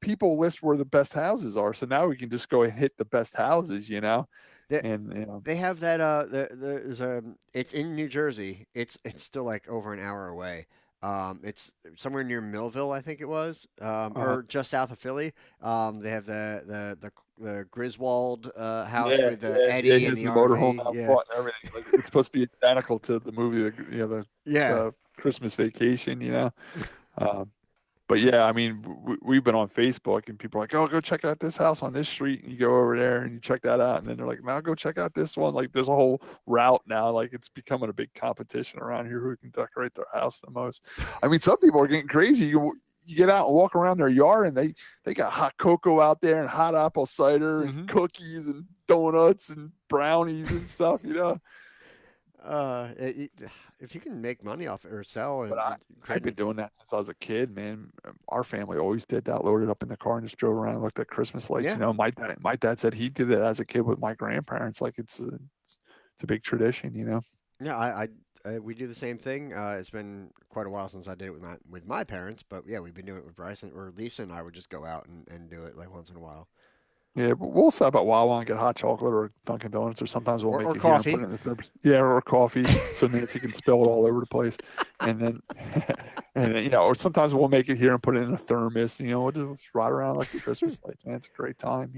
People list where the best houses are, so now we can just go and hit the best houses, They have that. It's in New Jersey. It's still like over an hour away. It's somewhere near Millville, I think it was, or just south of Philly. They have the Griswold house with the Eddie and the motorhome RV. out front and everything. Like, it's supposed to be identical to the movie, the Christmas Vacation. But yeah, I mean, we've been on Facebook and people are like, oh, go check out this house on this street. And you go over there and you check that out. And then they're like, now go check out this one. Like there's a whole route now. Like it's becoming a big competition around here who can decorate their house the most. I mean, some people are getting crazy. You get out and walk around their yard and they got hot cocoa out there and hot apple cider and cookies and donuts and brownies and stuff, If you can make money off it or sell, but I've been doing that since I was a kid, man. Our family always did that. Loaded up in the car and just drove around and looked at Christmas lights. Yeah. My dad said he did it as a kid with my grandparents. Like it's a big tradition, Yeah, we do the same thing. It's been quite a while since I did it with my parents, but yeah, we've been doing it with Bryson or Lisa, and I would just go out and do it like once in a while. Yeah, but we'll stop at Wawa and get hot chocolate or Dunkin' Donuts, or sometimes we'll make it coffee. Here and put it in or coffee, so Nancy can spill it all over the place. And then, or sometimes we'll make it here and put it in a thermos. We'll just ride around like the Christmas lights, man. It's a great time,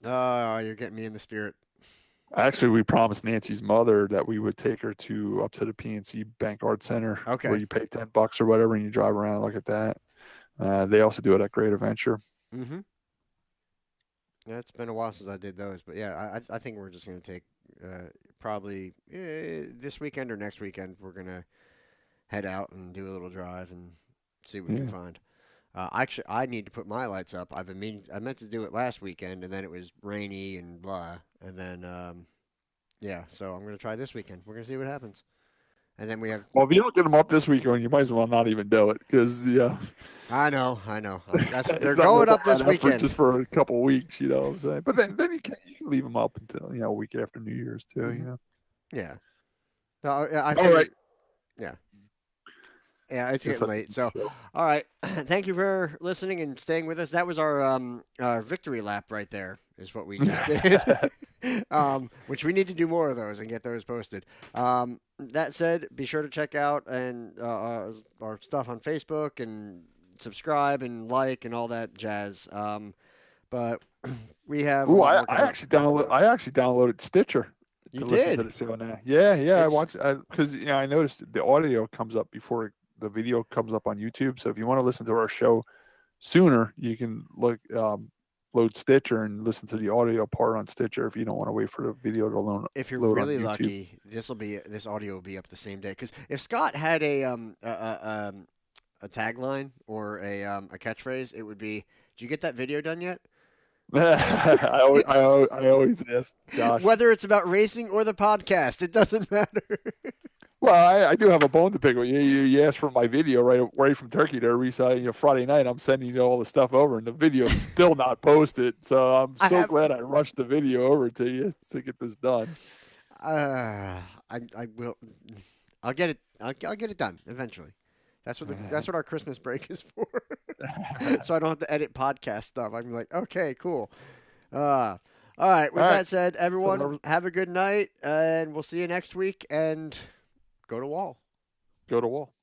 Oh, you're getting me in the spirit. Actually, we promised Nancy's mother that we would take her up to the PNC Bank Art Center, where you pay $10 or whatever, and you drive around and look at that. They also do it at Great Adventure. Mm-hmm. Yeah, it's been a while since I did those, but yeah, I think we're just going to take probably this weekend or next weekend. We're going to head out and do a little drive and see what we can find. Actually, I need to put my lights up. I meant to do it last weekend, and then it was rainy and blah, and then so I'm going to try this weekend. We're going to see what happens. And then we have. Well, if you don't get them up this weekend, you might as well not even do it because I know. They're going up this weekend just for a couple of weeks. You know what I'm saying? But then you can leave them up until a week after New Year's too. Mm-hmm. Yeah. No, All right. Yeah. Yeah, it's getting late. So, all right. Thank you for listening and staying with us. That was our victory lap right there, is what we just did. Which we need to do more of those and get those posted. That said, be sure to check out our stuff on Facebook and subscribe and like and all that jazz. But we have. Ooh, I actually downloaded Stitcher. You to did? listen to the show now. Yeah. I watched because I noticed the audio comes up before the video comes up on YouTube. So if you want to listen to our show sooner, you can load Stitcher and listen to the audio part on Stitcher if you don't want to wait for the video to load. If you're really lucky, this audio will be up the same day. Because if Scott had a tagline or a catchphrase, it would be, "Did you get that video done yet?" I always ask Josh. Whether it's about racing or the podcast, it doesn't matter. Well, I do have a bone to pick with you. You asked for my video right from Turkey there. We saw Friday night. I'm sending you all the stuff over, and the video's still not posted. So I'm I so have. glad I rushed the video over to you to get this done. I will. I'll get it. I'll get it done eventually. That's what our Christmas break is for. So I don't have to edit podcast stuff. I'm like, okay, cool. All right. With All right. that said, everyone, So have a good night, and we'll see you next week. And go to Wall. go to Wall.